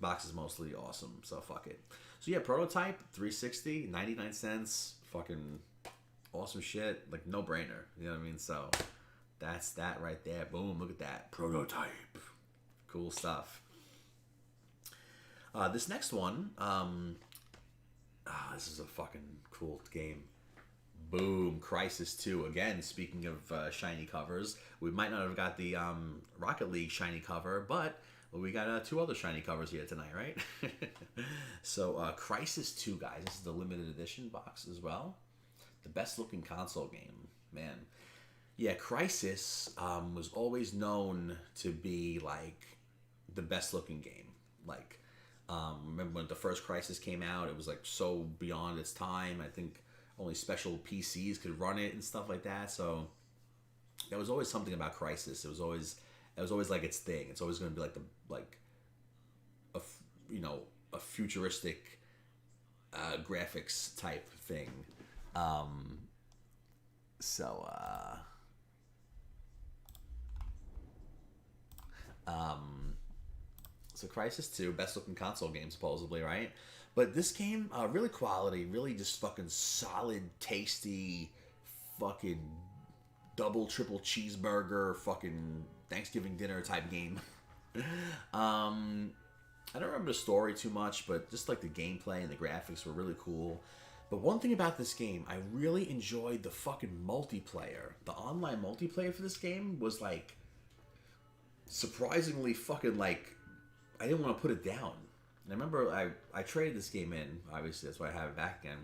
Box is mostly awesome, so fuck it. So yeah, Prototype, 360, 99 cents, fucking awesome shit, like no brainer, you know what I mean? So that's that right there. Boom, look at that. Prototype. Cool stuff. This next one, this is a fucking cool game. Boom, Crisis 2. Again, speaking of shiny covers, we might not have got the Rocket League shiny cover, but we got two other shiny covers here tonight, right? So, Crisis 2, guys. This is the limited edition box as well. The best looking console game, man. Yeah, Crisis was always known to be, like, the best looking game. Like, remember when the first Crisis came out, it was, like, so beyond its time. I think only special PCs could run it and stuff like that. So there was always something about Crisis. It was always like its thing. It's always going to be like a futuristic graphics type thing. So Crisis 2, best looking console game supposedly, right? But this game, really quality, really just fucking solid, tasty, fucking double, triple cheeseburger, fucking Thanksgiving dinner type game. I don't remember the story too much, but just like the gameplay and the graphics were really cool. But one thing about this game, I really enjoyed the fucking multiplayer. The online multiplayer for this game was like surprisingly fucking like, I didn't want to put it down. And I remember I traded this game in. Obviously, that's why I have it back again.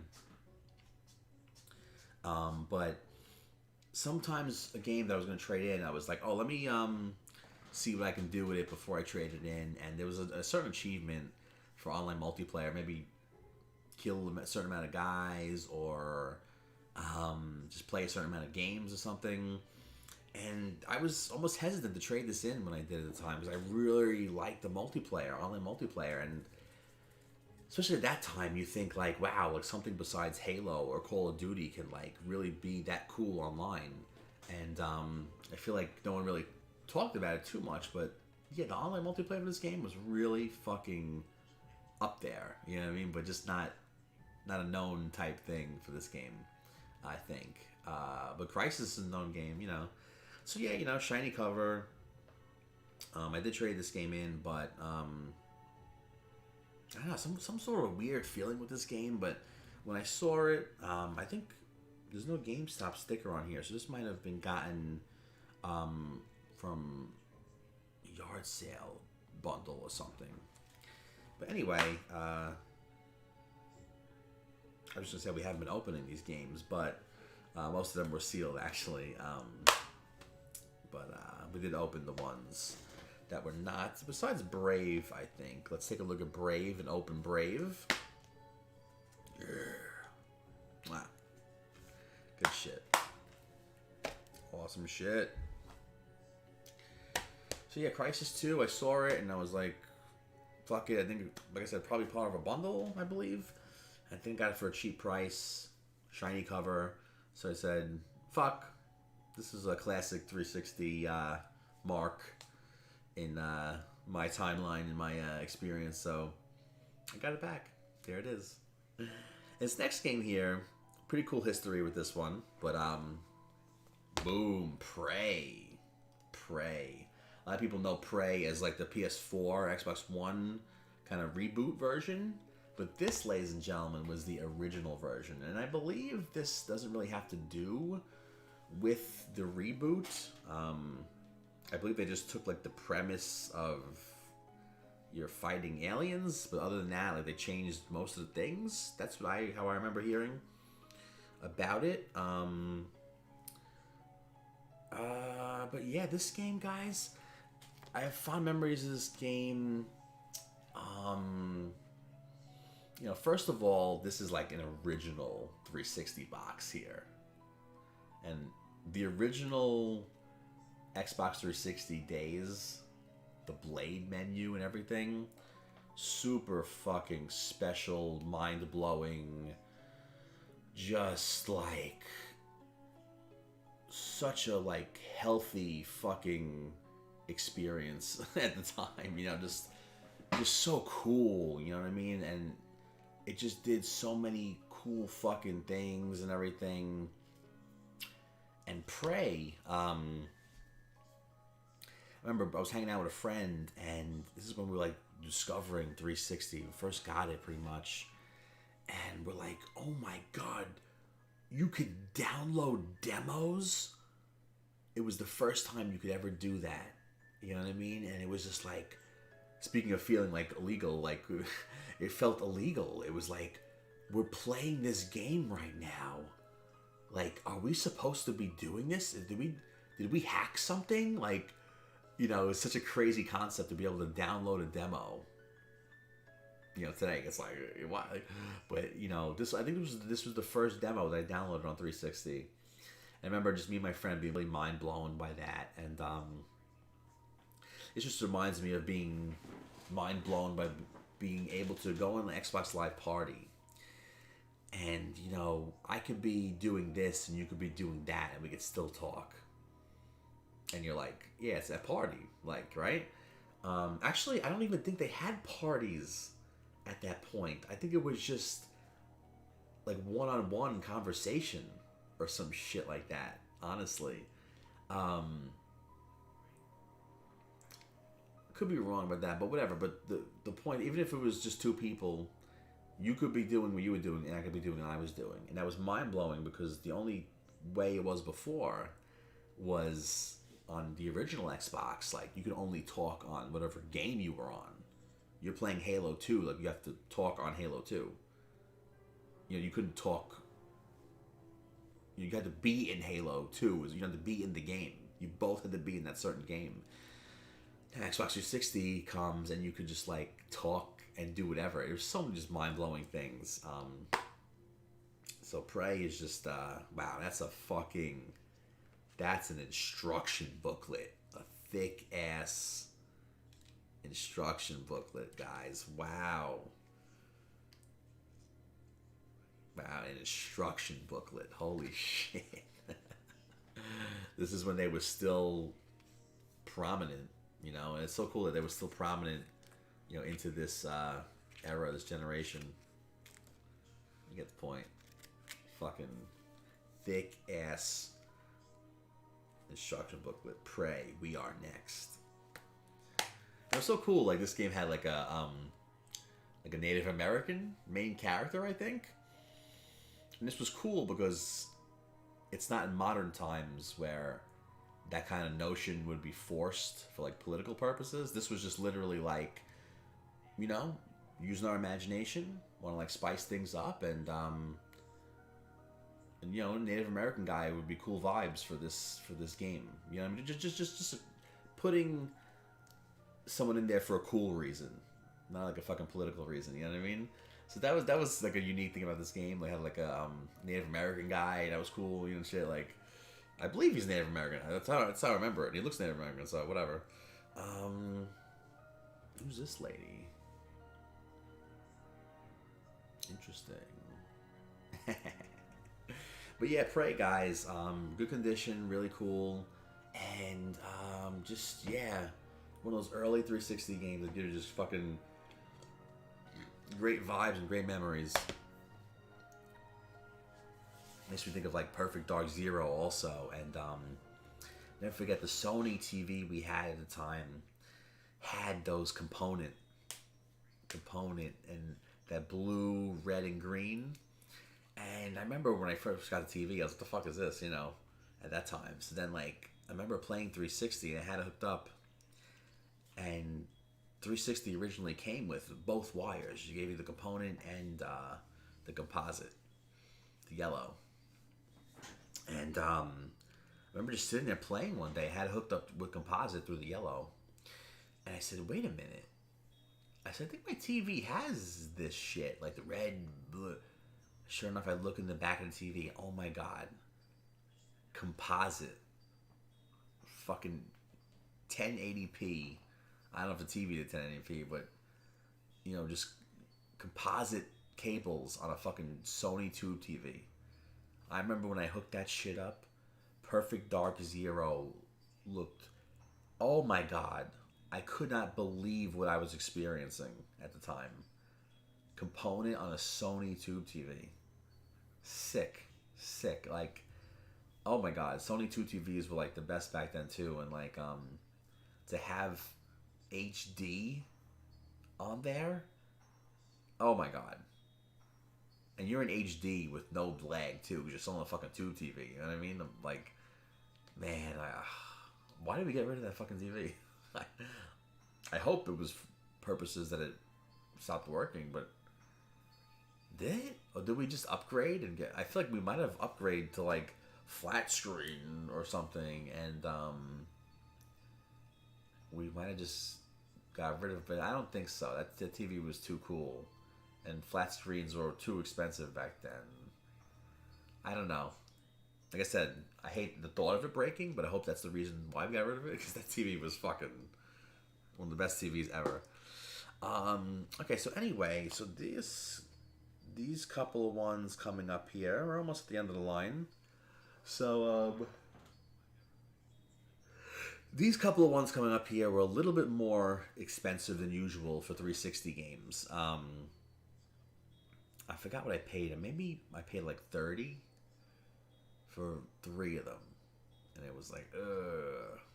But sometimes a game that I was going to trade in, I was like, oh, let me see what I can do with it before I trade it in. And there was a certain achievement for online multiplayer. Maybe kill a certain amount of guys or just play a certain amount of games or something. And I was almost hesitant to trade this in when I did at the time because I really liked the multiplayer, online multiplayer. And especially at that time, you think like, wow, like something besides Halo or Call of Duty can like really be that cool online. And I feel like no one really talked about it too much, but yeah, the online multiplayer of this game was really fucking up there. You know what I mean? But just not a known type thing for this game, I think. But Crysis is a known game, you know. So yeah, you know, shiny cover. I did trade this game in, but I don't know, some sort of weird feeling with this game. But when I saw it, I think there's no GameStop sticker on here, so this might have been gotten from yard sale bundle or something. But anyway, I was just gonna say we haven't been opening these games, but most of them were sealed actually. But we did open the ones that were not. Besides Brave, I think. Let's take a look at Brave and open Brave. Yeah. Wow. Good shit. Awesome shit. So yeah, Crysis 2, I saw it and I was like, fuck it. I think, like I said, probably part of a bundle, I believe. I think I got it for a cheap price. Shiny cover. So I said, fuck. This is a classic 360 mark in my timeline, in my experience. So I got it back. There it is. This next game here, pretty cool history with this one. But boom, Prey. Prey. A lot of people know Prey as like the PS4, Xbox One kind of reboot version. But this, ladies and gentlemen, was the original version. And I believe this doesn't really have to do with the reboot. I believe they just took like the premise of you're fighting aliens, but other than that, like they changed most of the things. That's what how I remember hearing about it. But yeah, this game, guys, I have fond memories of this game. You know, first of all, this is like an original 360 box here. And the original Xbox 360 days, the Blade menu and everything, super fucking special, mind-blowing, just like such a like healthy fucking experience at the time, you know, just so cool, you know what I mean? And it just did so many cool fucking things and everything. And Prey, I remember I was hanging out with a friend, and this is when we were like discovering 360. We first got it pretty much, and we're like, oh my god, you could download demos. It was the first time you could ever do that. You know what I mean? And it was just like, speaking of feeling like illegal, like it felt illegal. It was like, we're playing this game right now. Like, are we supposed to be doing this? Did we hack something? Like, you know, it's such a crazy concept to be able to download a demo. You know, today it's like, why? But you know, I think this was the first demo that I downloaded on 360. I remember just me and my friend being really mind blown by that, and it just reminds me of being mind blown by being able to go on the Xbox Live Party. And, you know, I could be doing this and you could be doing that and we could still talk. And you're like, yeah, it's a party, like, right? Actually, I don't even think they had parties at that point. I think it was just like one-on-one conversation or some shit like that, honestly. Could be wrong about that, but whatever. But the point, even if it was just two people, you could be doing what you were doing, and I could be doing what I was doing. And that was mind-blowing, because the only way it was before was on the original Xbox. Like, you could only talk on whatever game you were on. You're playing Halo 2, like, you have to talk on Halo 2. You know, you couldn't talk... You had to be in Halo 2. You had to be in the game. You both had to be in that certain game. And Xbox 360 comes, and you could just, like, talk and do whatever. It was so many just mind-blowing things. So Prey is just, wow, that's an instruction booklet. A thick-ass instruction booklet, guys. Wow. Wow, an instruction booklet. Holy shit. This is when they were still prominent, you know, and it's so cool that they were still prominent, you know, into this era, this generation. You get the point. Fucking thick ass instruction booklet. Prey, we are next. It was so cool. Like, this game had like a Native American main character, I think. And this was cool because it's not in modern times where that kind of notion would be forced for like political purposes. This was just literally like, you know, using our imagination, want to like spice things up, and you know, Native American guy would be cool vibes for this game. You know, I mean, just putting someone in there for a cool reason, not like a fucking political reason. You know what I mean? So that was like a unique thing about this game. They had like a Native American guy. That was cool, you know, shit. Like, I believe he's Native American. That's how I remember it. He looks Native American, so whatever. Who's this lady? Interesting. But yeah, Prey, guys. Good condition, really cool, and just, yeah, one of those early 360 games that give you just fucking great vibes and great memories. Makes me think of like Perfect Dark Zero also, and never forget the Sony TV we had at the time had those component and that blue, red, and green. And I remember when I first got the TV, I was like, "What the fuck is this?" You know, at that time. So then, like, I remember playing 360 and I had it hooked up, and 360 originally came with both wires. You gave you the component and the composite, the yellow. And I remember just sitting there playing one day. I had it hooked up with composite through the yellow. And I said, wait a minute. I said, I think my TV has this shit. Like the red, blue. Sure enough, I look in the back of the TV. Oh my God. Composite. Fucking 1080p. I don't know if the TV did 1080p, but, you know, just composite cables on a fucking Sony tube TV. I remember when I hooked that shit up, Perfect Dark Zero looked, oh my God, I could not believe what I was experiencing at the time. Component on a Sony tube TV. Sick. Like, oh my God, Sony tube TVs were like the best back then too, and like, to have HD on there. Oh my god. And you're in HD with no lag too, just on a fucking tube TV. You know what I mean? I'm like, man, why did we get rid of that fucking TV? I hope it was purposes that it stopped working, but did it? Or did we just upgrade and get? I feel like we might have upgraded to like flat screen or something, and we might have just got rid of it. But I don't think so. The TV was too cool, and flat screens were too expensive back then. I don't know. Like I said, I hate the thought of it breaking, but I hope that's the reason why we got rid of it, because that TV was fucking one of the best TVs ever. Okay, so anyway, so these couple of ones coming up here, we're almost at the end of the line. So, these couple of ones coming up here were a little bit more expensive than usual for 360 games. I forgot what I paid. Maybe I paid like 30 for 3 of them, and it was like,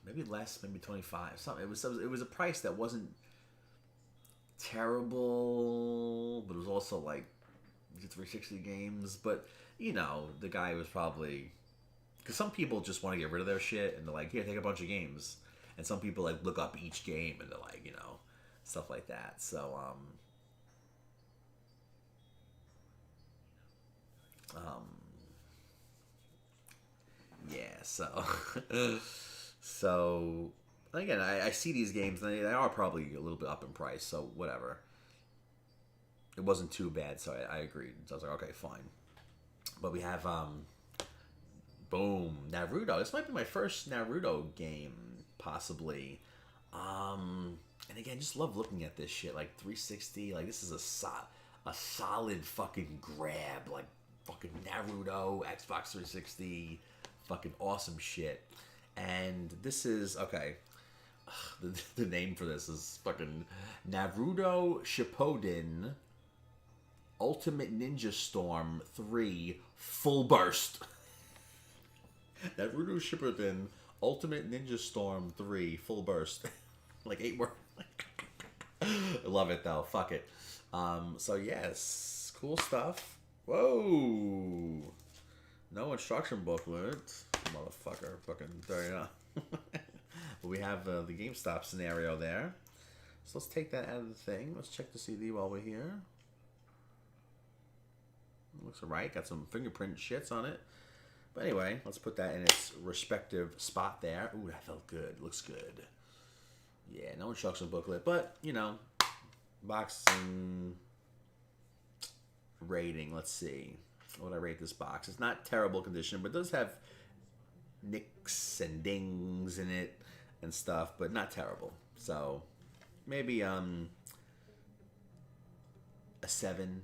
maybe less, maybe 25. Something. It was a price that wasn't terrible, but it was also like 360 games. But you know, the guy was probably, because some people just want to get rid of their shit and they're like, here, take a bunch of games, and some people like look up each game and they're like, you know, stuff like that. So yeah, so so again, I see these games and they are probably a little bit up in price, so whatever. It wasn't too bad, so I agreed. So I was like, okay, fine. But we have boom, Naruto. This might be my first Naruto game, possibly. And again, just love looking at this shit. Like 360, like this is a solid fucking grab. Like fucking Naruto, Xbox 360, fucking awesome shit. And this is, okay, the name for this is fucking Naruto Shippuden Ultimate Ninja Storm 3 Full Burst. Naruto Shippuden Ultimate Ninja Storm 3 Full Burst. Like 8 words. I love it though. Fuck it. So yes, cool stuff. Whoa. No instruction booklet. Motherfucker. Fucking there you go. But we have the GameStop scenario there. So let's take that out of the thing. Let's check the CD while we're here. Looks alright. Got some fingerprint shits on it. But anyway, let's put that in its respective spot there. Ooh, that felt good. Looks good. Yeah, no instruction booklet. But, you know, boxing rating. Let's see. What would I rate this box? It's not terrible condition, but it does have nicks and dings in it and stuff, but not terrible. So, maybe a 7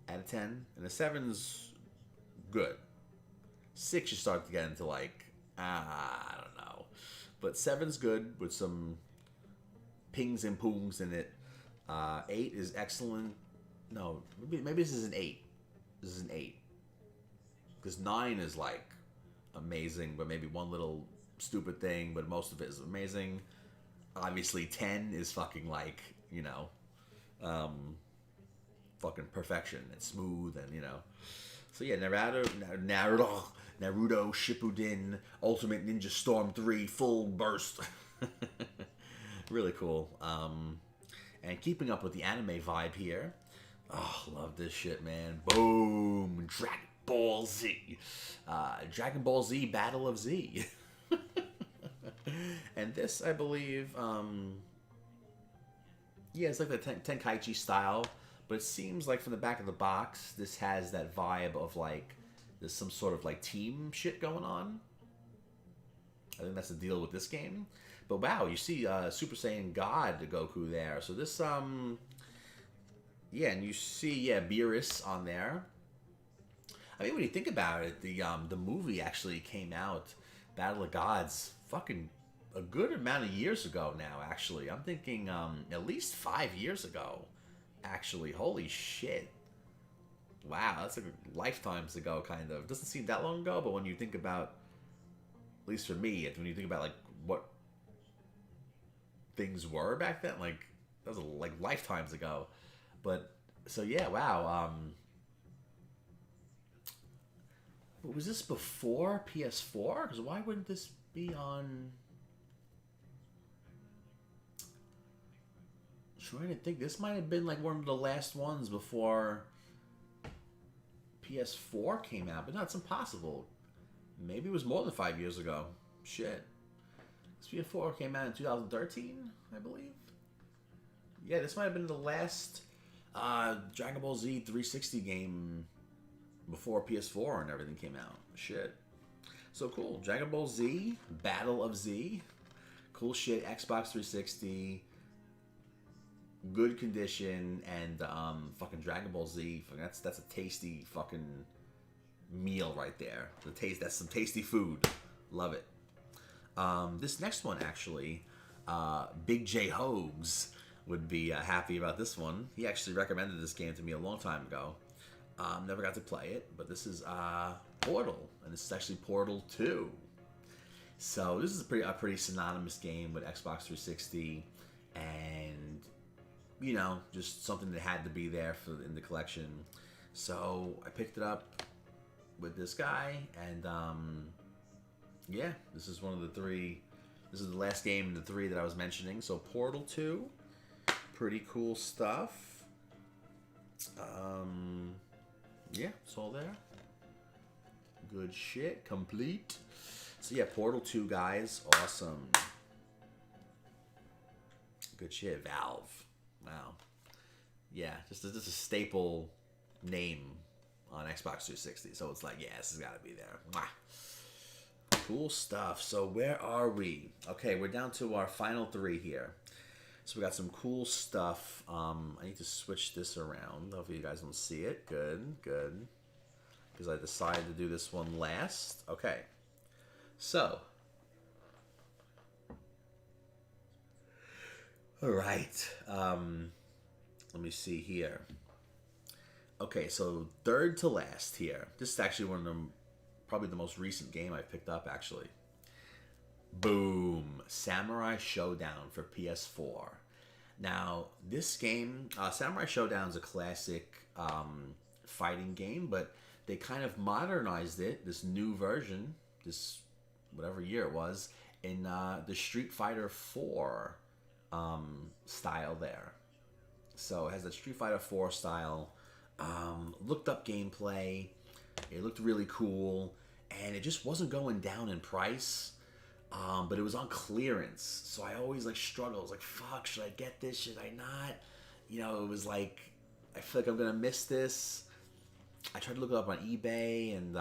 out of 10. And a 7's good. 6 you start to get into like, I don't know. But 7's good with some pings and poongs in it. 8 is excellent. No, maybe this is an 8. This is an 8. Because 9 is like amazing, but maybe one little stupid thing, but most of it is amazing. Obviously 10 is fucking like, you know, fucking perfection. It's smooth and, you know. So yeah, Naruto Shippuden Ultimate Ninja Storm 3 Full Burst. Really cool. And keeping up with the anime vibe here. Oh, love this shit, man. Boom. Dragon Ball Z. Dragon Ball Z Battle of Z. And this, I believe, yeah, it's like the Tenkaichi style. But it seems like from the back of the box, this has that vibe of like, there's some sort of like team shit going on. I think that's the deal with this game. But wow, you see Super Saiyan God Goku there. So this, yeah, and you see, yeah, Beerus on there. I mean, when you think about it, the movie actually came out, Battle of Gods, fucking a good amount of years ago now, actually. I'm thinking at least 5 years ago. Actually, holy shit. Wow, that's like lifetimes ago, kind of. Doesn't seem that long ago, but when you think about, at least for me, when you think about like what things were back then, like that was like lifetimes ago. But so yeah, wow. Was this before PS4? Because why wouldn't this be on? I'm trying to think. This might have been like one of the last ones before PS4 came out, but no, it's impossible. Maybe it was more than 5 years ago. Shit. PS4 came out in 2013, I believe. Yeah, this might have been the last Dragon Ball Z 360 game before PS4 and everything came out. Shit. So cool. Dragon Ball Z, Battle of Z. Cool shit. Xbox 360. Good condition. And fucking Dragon Ball Z. That's a tasty fucking meal right there. That's some tasty food. Love it. This next one, actually, Big J Hogues would be happy about this one. He actually recommended this game to me a long time ago. Never got to play it, but this is Portal, and this is actually Portal 2. So this is a pretty synonymous game with Xbox 360, and you know, just something that had to be there in the collection. So I picked it up with this guy, and yeah, this is one of the three. This is the last game in the three that I was mentioning. So Portal 2, pretty cool stuff. Yeah, it's all there. Good shit, complete. So yeah, Portal 2, guys, awesome. Good shit, Valve. Wow. Yeah, just a staple name on Xbox 360. So it's like, yeah, this has got to be there. Mwah. Cool stuff. So where are we? Okay, we're down to our final three here. So we got some cool stuff. I need to switch this around. Hopefully you guys don't see it. Good, good. Because I decided to do this one last. Okay. So. All right. Let me see here. Okay, so third to last here. This is actually one of them. Probably the most recent game I picked up, actually. Boom. Samurai Showdown for PS4. Now, this game, Samurai Showdown is a classic fighting game, but they kind of modernized it, this new version, this whatever year it was, in the Street Fighter 4 style there. So it has the Street Fighter 4 style, looked up gameplay. It looked really cool, and it just wasn't going down in price, but it was on clearance, so I always like struggled. I was like, fuck, should I get this, should I not? You know, it was like, I feel like I'm gonna miss this. I tried to look it up on eBay, and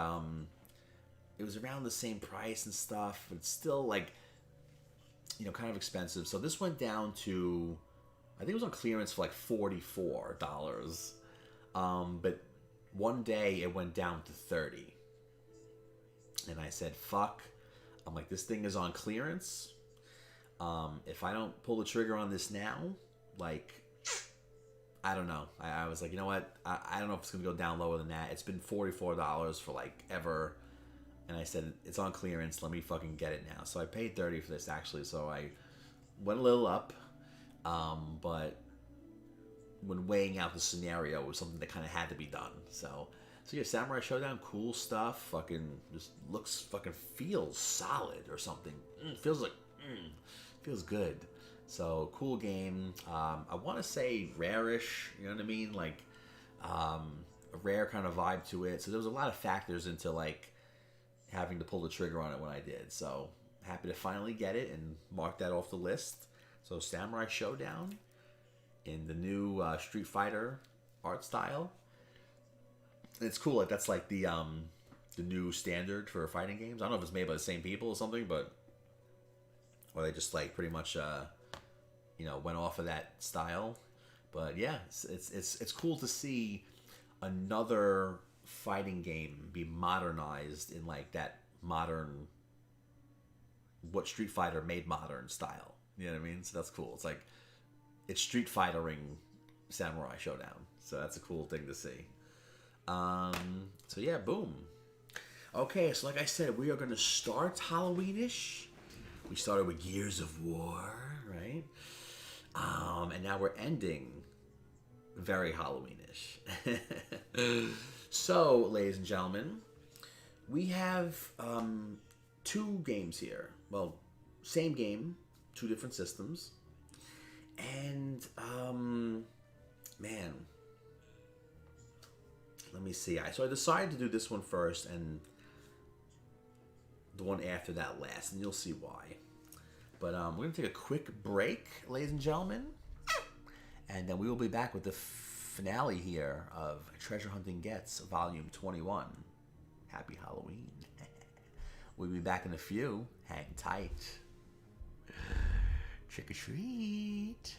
it was around the same price and stuff, but it's still like, you know, kind of expensive. So this went down to, I think it was on clearance for like $44, but one day it went down to 30, and I said, fuck. I'm like, this thing is on clearance. If I don't pull the trigger on this now, like, I don't know. I was like, you know what? I don't know if it's going to go down lower than that. It's been $44 for like ever. And I said, it's on clearance. Let me fucking get it now. So I paid $30 for this, actually. So I went a little up. But when weighing out the scenario, it was something that kind of had to be done. So yeah, Samurai Showdown, cool stuff. Fucking just looks, fucking feels solid or something. Feels like, feels good. So cool game. I want to say rare-ish, you know what I mean? Like a rare kind of vibe to it. So there was a lot of factors into like having to pull the trigger on it when I did. So happy to finally get it and mark that off the list. So Samurai Showdown in the new Street Fighter art style. And it's cool. Like that's like the new standard for fighting games. I don't know if it's made by the same people or something, but or they just like pretty much you know, went off of that style. But yeah, it's cool to see another fighting game be modernized in like that modern, what Street Fighter made modern style. You know what I mean? So that's cool. It's like it's Street Fightering Samurai Showdown. So that's a cool thing to see. So yeah, boom. Okay, so like I said, we are going to start Halloween-ish. We started with Gears of War, right? And now we're ending very Halloweenish. So, ladies and gentlemen, we have two games here. Well, same game, two different systems. And, man, let me see. So I decided to do this one first and the one after that last, and you'll see why. But we're going to take a quick break, ladies and gentlemen. And then we will be back with the finale here of Treasure Hunting Gets Volume 21. Happy Halloween. We'll be back in a few. Hang tight. Trick or treat.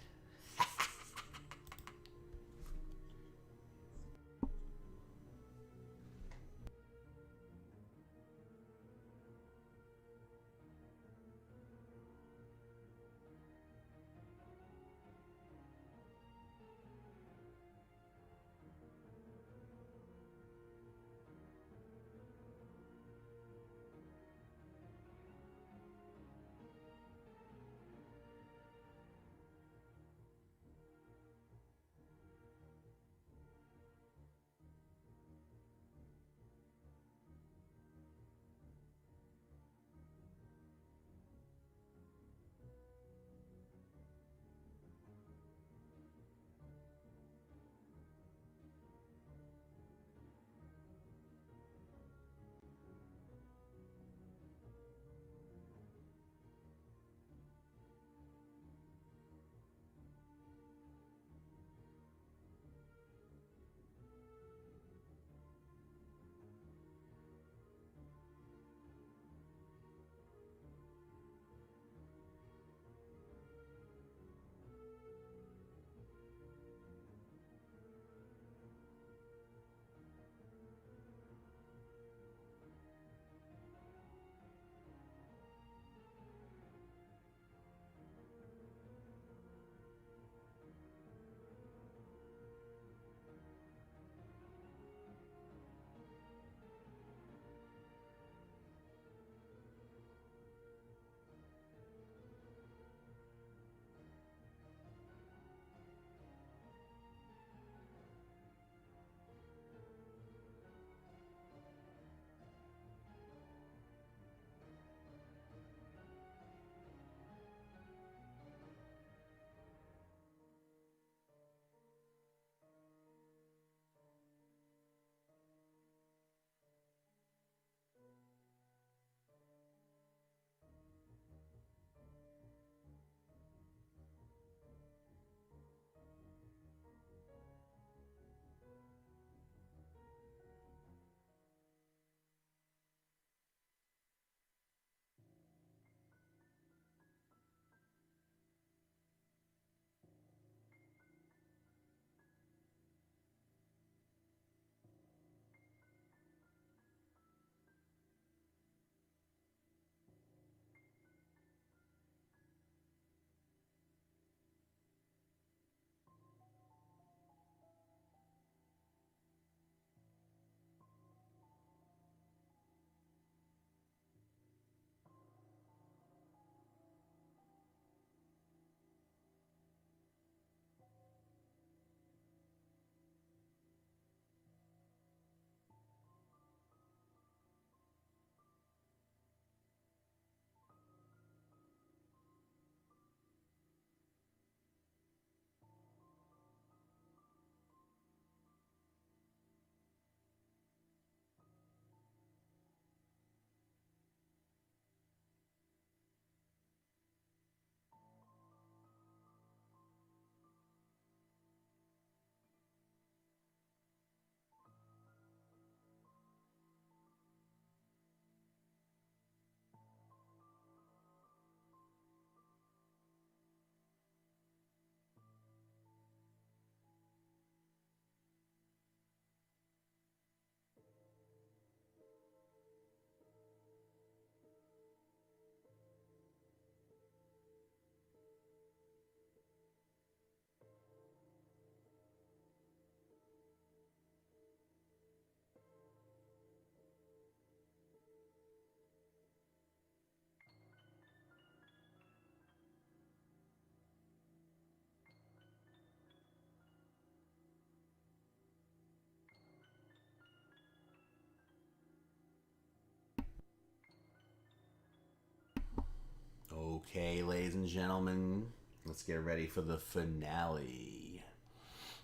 Okay, ladies and gentlemen, let's get ready for the finale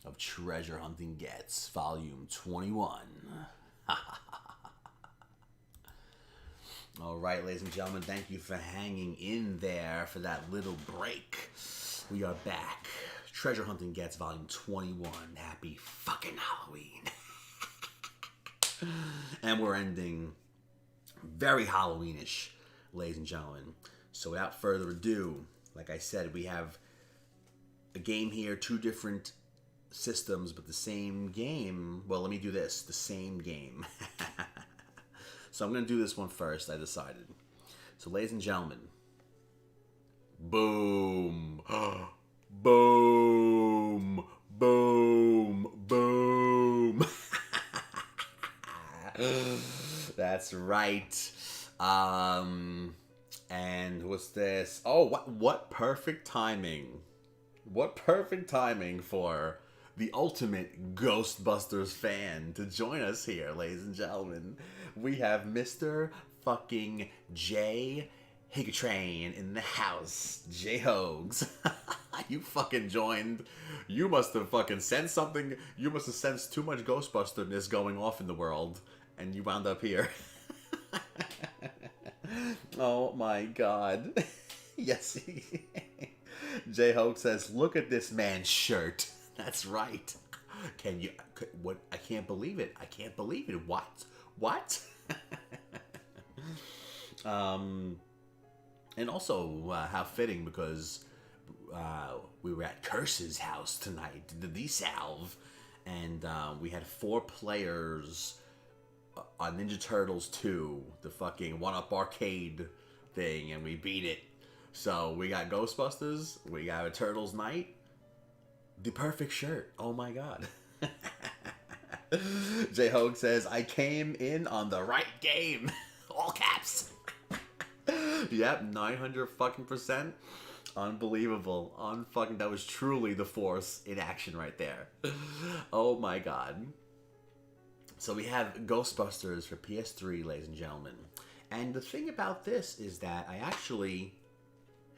of Treasure Hunting Gets Volume 21. Alright, ladies and gentlemen, thank you for hanging in there for that little break. We are back. Treasure Hunting Gets Volume 21. Happy fucking Halloween. And we're ending very Halloweenish, ladies and gentlemen. So without further ado, like I said, we have a game here, two different systems, but the same game. Well, let me do this. The same game. So I'm going to do this one first, I decided. So ladies and gentlemen, boom, boom, boom, boom. That's right. And what's this? Oh, what perfect timing. What perfect timing for the ultimate Ghostbusters fan to join us here, ladies and gentlemen. We have Mr. fucking J. Higatrain in the house. J-Hogs. You fucking joined. You must have fucking sensed something. You must have sensed too much Ghostbusterness going off in the world. And you wound up here. Oh my god. Yes. J-Hope says, look at this man's shirt. That's right. What? I can't believe it. I can't believe it. What? What? And also, how fitting, because we were at Curse's house tonight, the Salve, and we had 4 players on Ninja Turtles 2, the fucking one-up arcade thing, and we beat it. So we got Ghostbusters, we got a Turtles night, the perfect shirt. Oh my god. J-Hogue says, I came in on the right game. All caps. Yep, 900 fucking %. Unbelievable. That was truly the Force in action right there. Oh my god. So we have Ghostbusters for PS3, ladies and gentlemen. And the thing about this is that I actually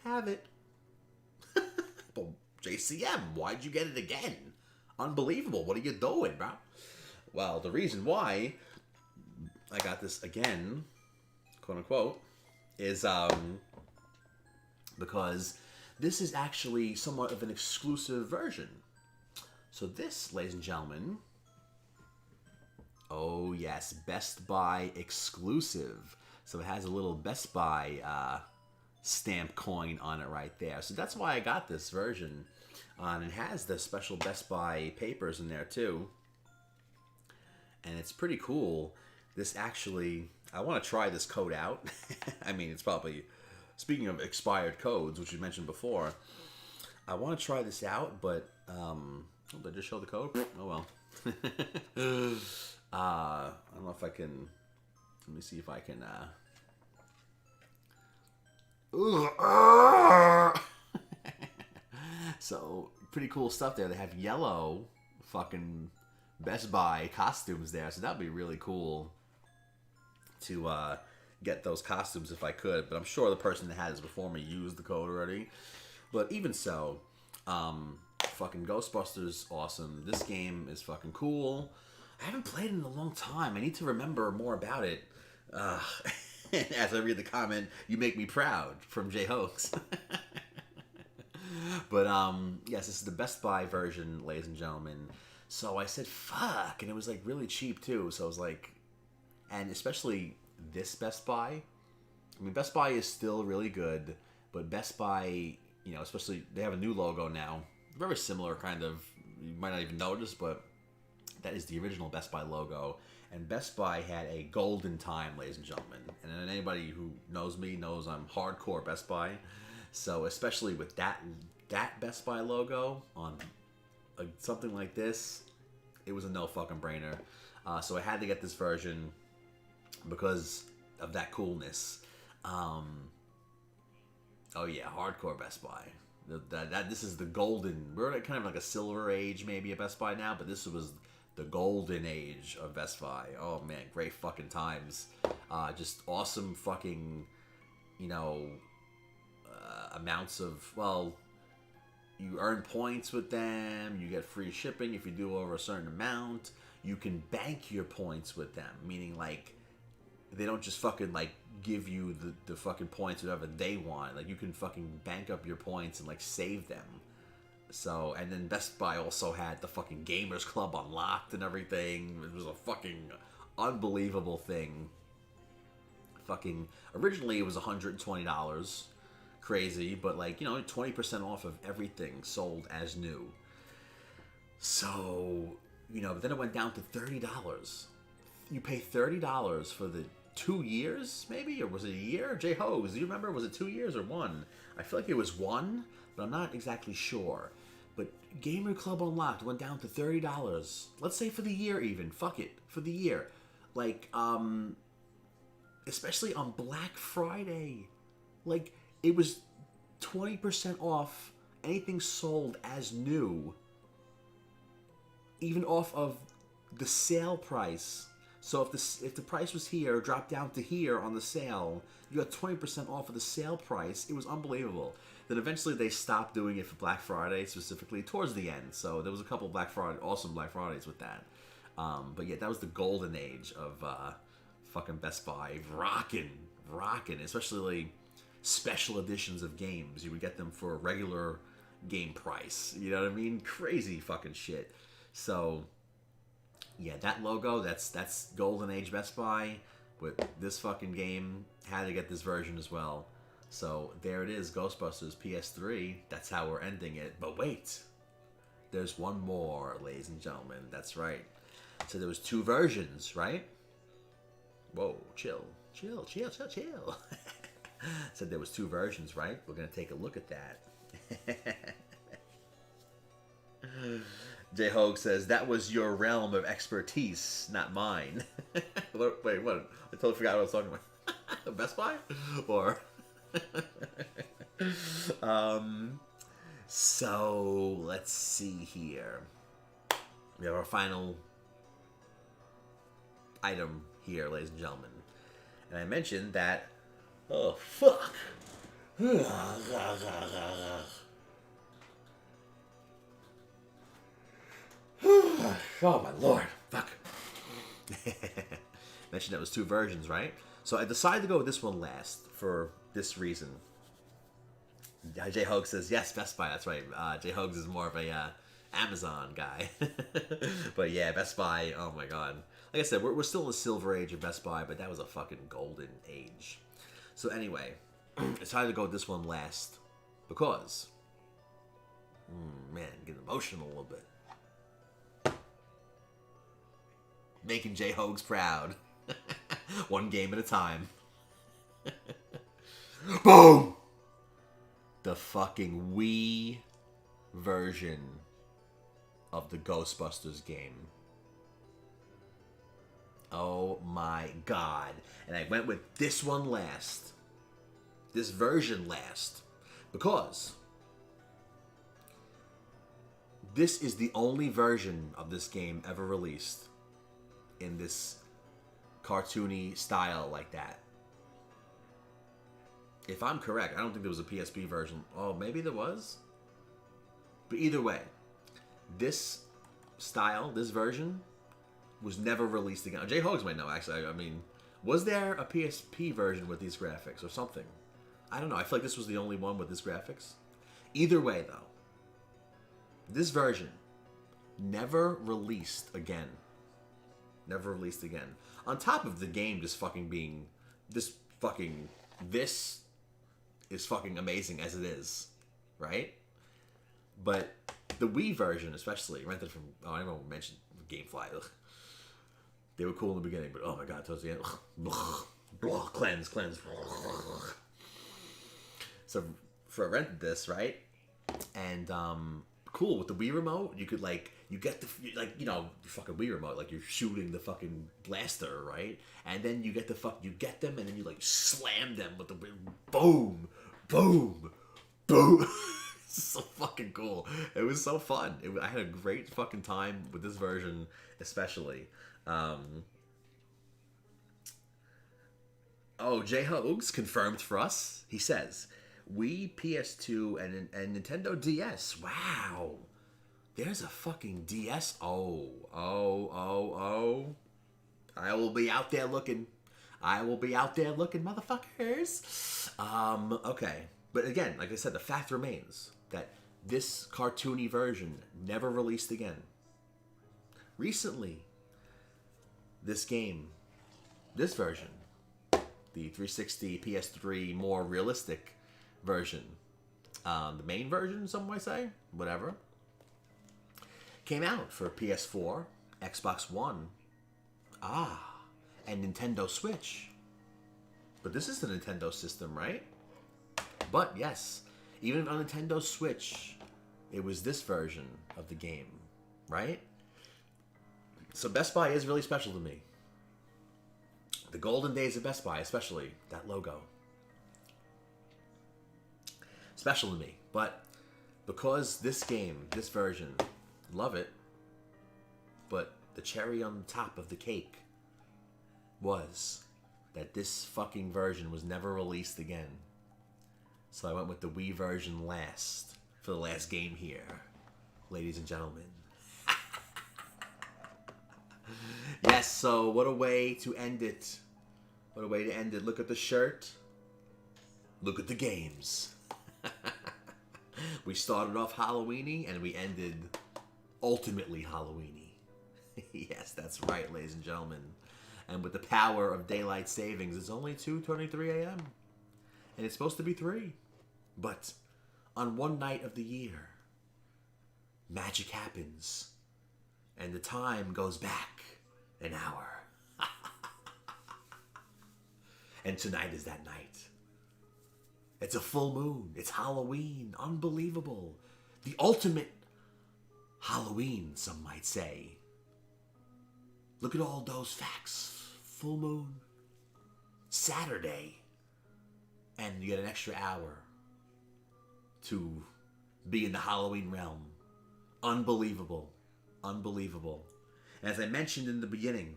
have it. Well, JCM, why'd you get it again? Unbelievable. What are you doing, bro? Well, the reason why I got this again, quote unquote, is because this is actually somewhat of an exclusive version. So this, ladies and gentlemen, oh yes, Best Buy exclusive. So it has a little Best Buy stamp coin on it right there. So that's why I got this version. And it has the special Best Buy papers in there too. And it's pretty cool. This actually, I want to try this code out. I mean, it's probably, speaking of expired codes, which you mentioned before, I want to try this out, but, oh, did I just show the code? Oh well. I don't know if I can, let me see if I can, So, pretty cool stuff there. They have yellow fucking Best Buy costumes there, so that'd be really cool to get those costumes if I could. But I'm sure the person that had this before me used the code already. But even so, fucking Ghostbusters, awesome. This game is fucking cool. I haven't played it in a long time. I need to remember more about it. As I read the comment, you make me proud, from J Hoax. But yes, this is the Best Buy version, ladies and gentlemen. So I said, fuck, and it was like really cheap too. So I was like, and especially this Best Buy. I mean, Best Buy is still really good, but Best Buy, you know, especially, they have a new logo now. Very similar, kind of. You might not even notice, but that is the original Best Buy logo. And Best Buy had a golden time, ladies and gentlemen. And anybody who knows me knows I'm hardcore Best Buy. So especially with that Best Buy logo on something like this, it was a no fucking brainer. So I had to get this version because of that coolness. Oh yeah, hardcore Best Buy. This is the golden. We're kind of like a silver age maybe at Best Buy now, but this was the golden age of Best Buy. Oh man, great fucking times. Just awesome fucking, you know, amounts of, well, you earn points with them, you get free shipping if you do over a certain amount, you can bank your points with them, meaning, like, they don't just fucking, like, give you the fucking points whatever they want. Like, you can fucking bank up your points and, like, save them. So, and then Best Buy also had the fucking Gamers Club unlocked and everything. It was a fucking unbelievable thing. Fucking, originally it was $120. Crazy, but, like, you know, 20% off of everything sold as new. So, you know, then it went down to $30. You pay $30 for the 2 years, maybe? Or was it a year? J-Hoes, do you remember? Was it 2 years or one? I feel like it was one, but I'm not exactly sure. But Gamer Club Unlocked went down to $30. Let's say for the year even. Fuck it. For the year. Like, especially on Black Friday. Like, it was 20% off anything sold as new. Even off of the sale price. So if the price was here, dropped down to here on the sale, you got 20% off of the sale price. It was unbelievable. Then eventually they stopped doing it for Black Friday, specifically towards the end. So there was a couple of awesome Black Fridays with that. But yeah, that was the golden age of fucking Best Buy. Rocking. Especially special editions of games. You would get them for a regular game price. You know what I mean? Crazy fucking shit. So yeah, that logo, that's Golden Age Best Buy. With this fucking game, had to get this version as well. So there it is, Ghostbusters PS3. That's how we're ending it. But wait, there's one more, ladies and gentlemen. That's right. So there was 2 versions, right? Whoa, chill. Said there was 2 versions, right? We're gonna take a look at that. J-Hogue says, that was your realm of expertise, not mine. Wait, what? I totally forgot what I was talking about. Best Buy? Or... so, let's see here. We have our final item here, ladies and gentlemen. And I mentioned that... Oh, fuck! Oh my lord, fuck. Mentioned that was 2 versions, right? So I decided to go with this one last for this reason. J-Hogue says, yes, Best Buy, that's right. J-Hogue is more of a Amazon guy. But yeah, Best Buy, oh my god. Like I said, we're still in the silver age of Best Buy, but that was a fucking golden age. So anyway, I decided to go with this one last because, man, getting emotional a little bit. Making J-Hogues proud. One game at a time. Boom! The fucking Wii version of the Ghostbusters game. Oh my god. And I went with this one last. This version last. Because this is the only version of this game ever released in this cartoony style like that. If I'm correct, I don't think there was a PSP version. Oh, maybe there was? But either way, this style, this version, was never released again. J-Hogues might know, actually. I mean, was there a PSP version with these graphics or something? I don't know. I feel like this was the only one with this graphics. Either way, though, this version never released again. Never released again. On top of the game just fucking being... This is fucking amazing as it is. Right? But the Wii version, especially, rented from... Oh, I won't mention Gamefly. Ugh. They were cool in the beginning, but oh my god, towards the end... Cleanse. So, I rented this, right? And, cool, with the Wii remote, you could, like... You get the, like, you know, fucking Wii remote, like you're shooting the fucking blaster, right? And then you get you get them, and then you, like, slam them with the, boom, boom, boom. It's so fucking cool. It was so fun. I had a great fucking time with this version, especially. Oh, J-Hogues confirmed for us. He says, Wii, PS2, and Nintendo DS. Wow. There's a fucking DS. Oh. I will be out there looking. Motherfuckers. Okay. But again, like I said, the fact remains that this cartoony version never released again. Recently, this version, the 360 PS3 more realistic version, the main version, some might say, whatever, came out for PS4, Xbox One, and Nintendo Switch. But this is the Nintendo system, right? But yes, even on Nintendo Switch, it was this version of the game, right? So Best Buy is really special to me. The golden days of Best Buy, especially that logo. Special to me. But because this game, this version, love it, but the cherry on top of the cake was that this fucking version was never released again. So I went with the Wii version last, for the last game here, ladies and gentlemen. Yes, so what a way to end it. What a way to end it. Look at the shirt. Look at the games. We started off Halloweeny and we ended ultimately Halloweeny. Yes, that's right, ladies and gentlemen. And with the power of daylight savings, it's only 2:23 a.m. And it's supposed to be 3. But on one night of the year, magic happens. And the time goes back an hour. And tonight is that night. It's a full moon. It's Halloween. Unbelievable. The ultimate Halloween, some might say. Look at all those facts. Full moon. Saturday. And you get an extra hour to be in the Halloween realm. Unbelievable. Unbelievable. As I mentioned in the beginning,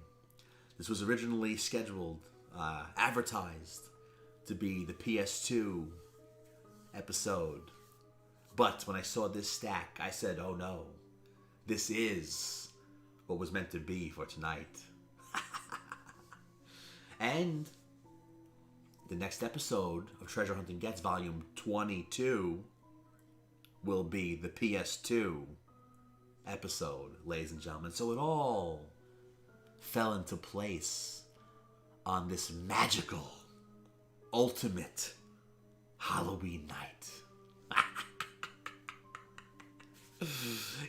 this was originally scheduled, advertised to be the PS2 episode. But when I saw this stack, I said, oh no, this is what was meant to be for tonight. And the next episode of Treasure Hunting Gets Volume 22 will be the PS2 episode, ladies and gentlemen. So it all fell into place on this magical, ultimate Halloween night.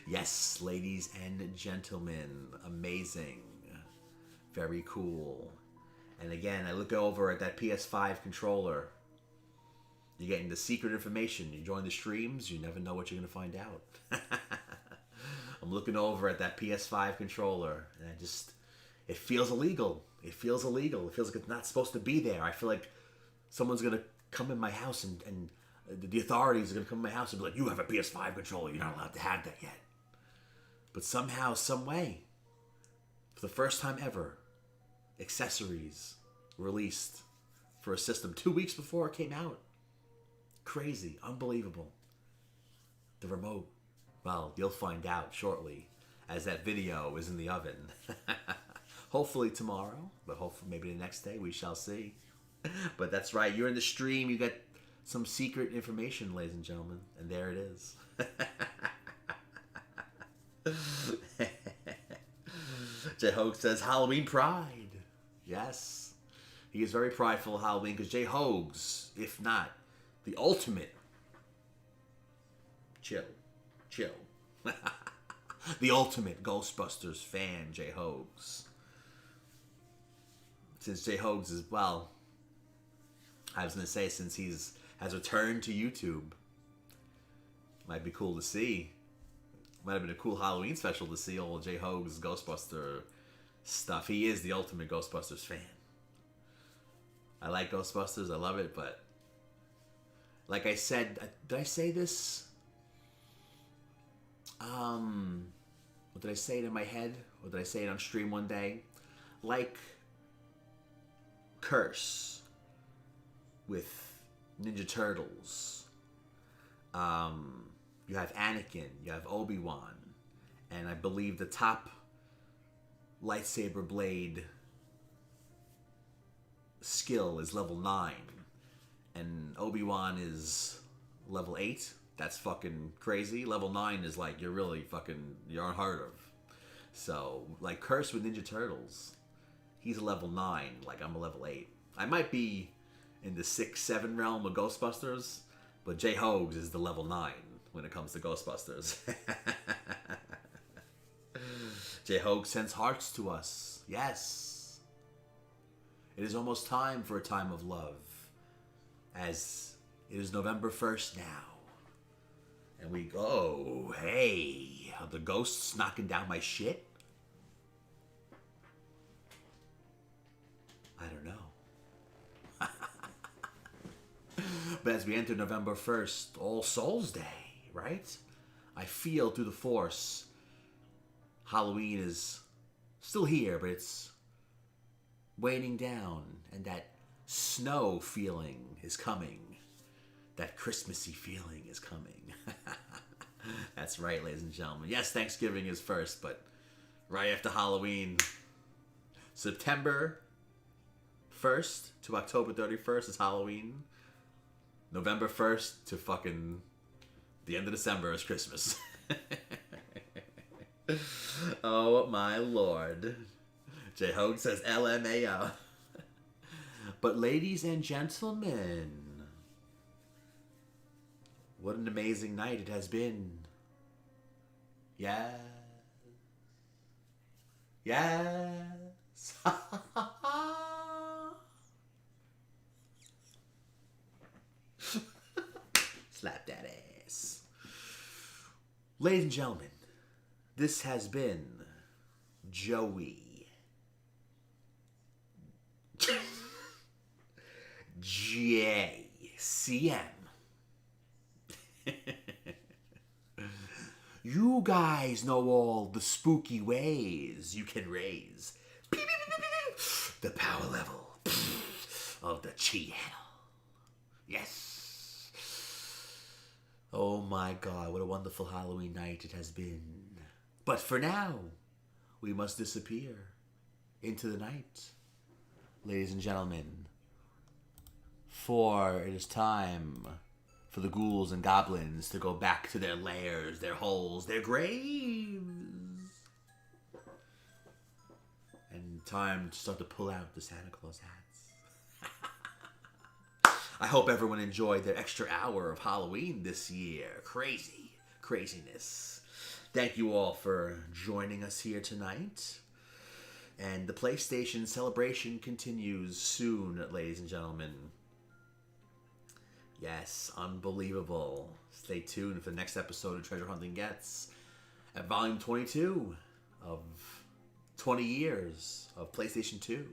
Yes, ladies and gentlemen, amazing, very cool. And again, I look over at that PS5 controller. You're getting the secret information. You join the streams, you never know what you're going to find out. I'm looking over at that PS5 controller, and it feels illegal. It feels illegal. It feels like it's not supposed to be there. I feel like someone's going to come in my house and the authorities are going to come in my house and be like, you have a PS5 controller. You're not allowed to have that yet. But somehow, some way, for the first time ever, accessories released for a system 2 weeks before it came out. Crazy. Unbelievable. The remote. Well, you'll find out shortly as that video is in the oven. Hopefully tomorrow, but hopefully maybe the next day, we shall see. But that's right, you're in the stream, you get some secret information, ladies and gentlemen, and there it is. J-Hogue says, Halloween pride. Yes, he is very prideful of Halloween, because J-Hogue's, if not the ultimate, chill. The ultimate Ghostbusters fan, J-Hogue's. Since J-Hogue's is, well, I was going to say, since has returned to YouTube, might be cool to see. Might have been a cool Halloween special to see old J-Hogue's Ghostbuster stuff. He is the ultimate Ghostbusters fan. I like Ghostbusters, I love it, but like I said, did I say this? Or did I say it in my head? Or did I say it on stream one day? Like Curse with Ninja Turtles. You have Anakin. You have Obi-Wan. And I believe the top lightsaber blade skill is level 9. And Obi-Wan is level 8. That's fucking crazy. Level 9 is like, you're really fucking, you're unheard of. So, like, Curse with Ninja Turtles, he's a level 9, like I'm a level 8. I might be in the 6-7 realm of Ghostbusters, but J. Hogues is the level 9 when it comes to Ghostbusters. J. Hogue sends hearts to us. Yes. It is almost time for a time of love, as it is November 1st now. And we go, hey, are the ghosts knocking down my shit? I don't know. But as we enter November 1st, All Souls Day, right? I feel through the Force, Halloween is still here, but it's waning down, and that snow feeling is coming. That Christmassy feeling is coming. That's right, ladies and gentlemen. Yes, Thanksgiving is first, but right after Halloween, September 1st to October 31st is Halloween. November 1st to fucking the end of December is Christmas. Oh my lord. J. Hogue says LMAO. But ladies and gentlemen, what an amazing night it has been. Yes. Yes. Slap that ass. Ladies and gentlemen, this has been Joey. JCM. You guys know all the spooky ways you can raise the power level of the channel. Yes. Oh my god, what a wonderful Halloween night it has been. But for now, we must disappear into the night. Ladies and gentlemen, for it is time for the ghouls and goblins to go back to their lairs, their holes, their graves. And time to start to pull out the Santa Claus hats. I hope everyone enjoyed their extra hour of Halloween this year. Craziness. Thank you all for joining us here tonight. And the PlayStation celebration continues soon, ladies and gentlemen. Yes, unbelievable. Stay tuned for the next episode of Treasure Hunting Gets at volume 22 of 20 years of PlayStation 2.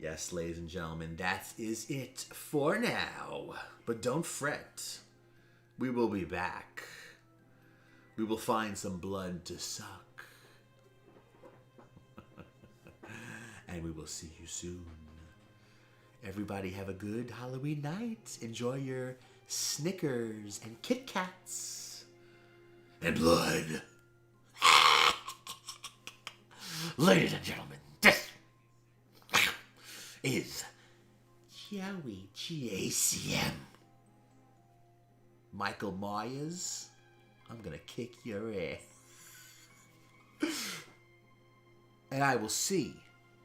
Yes, ladies and gentlemen, that is it for now. But don't fret. We will be back. We will find some blood to suck. And we will see you soon. Everybody have a good Halloween night. Enjoy your Snickers and Kit Kats. And blood. Ladies and gentlemen, this is Joey JCM. Michael Myers, I'm gonna kick your ass. And I will see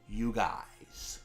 you guys.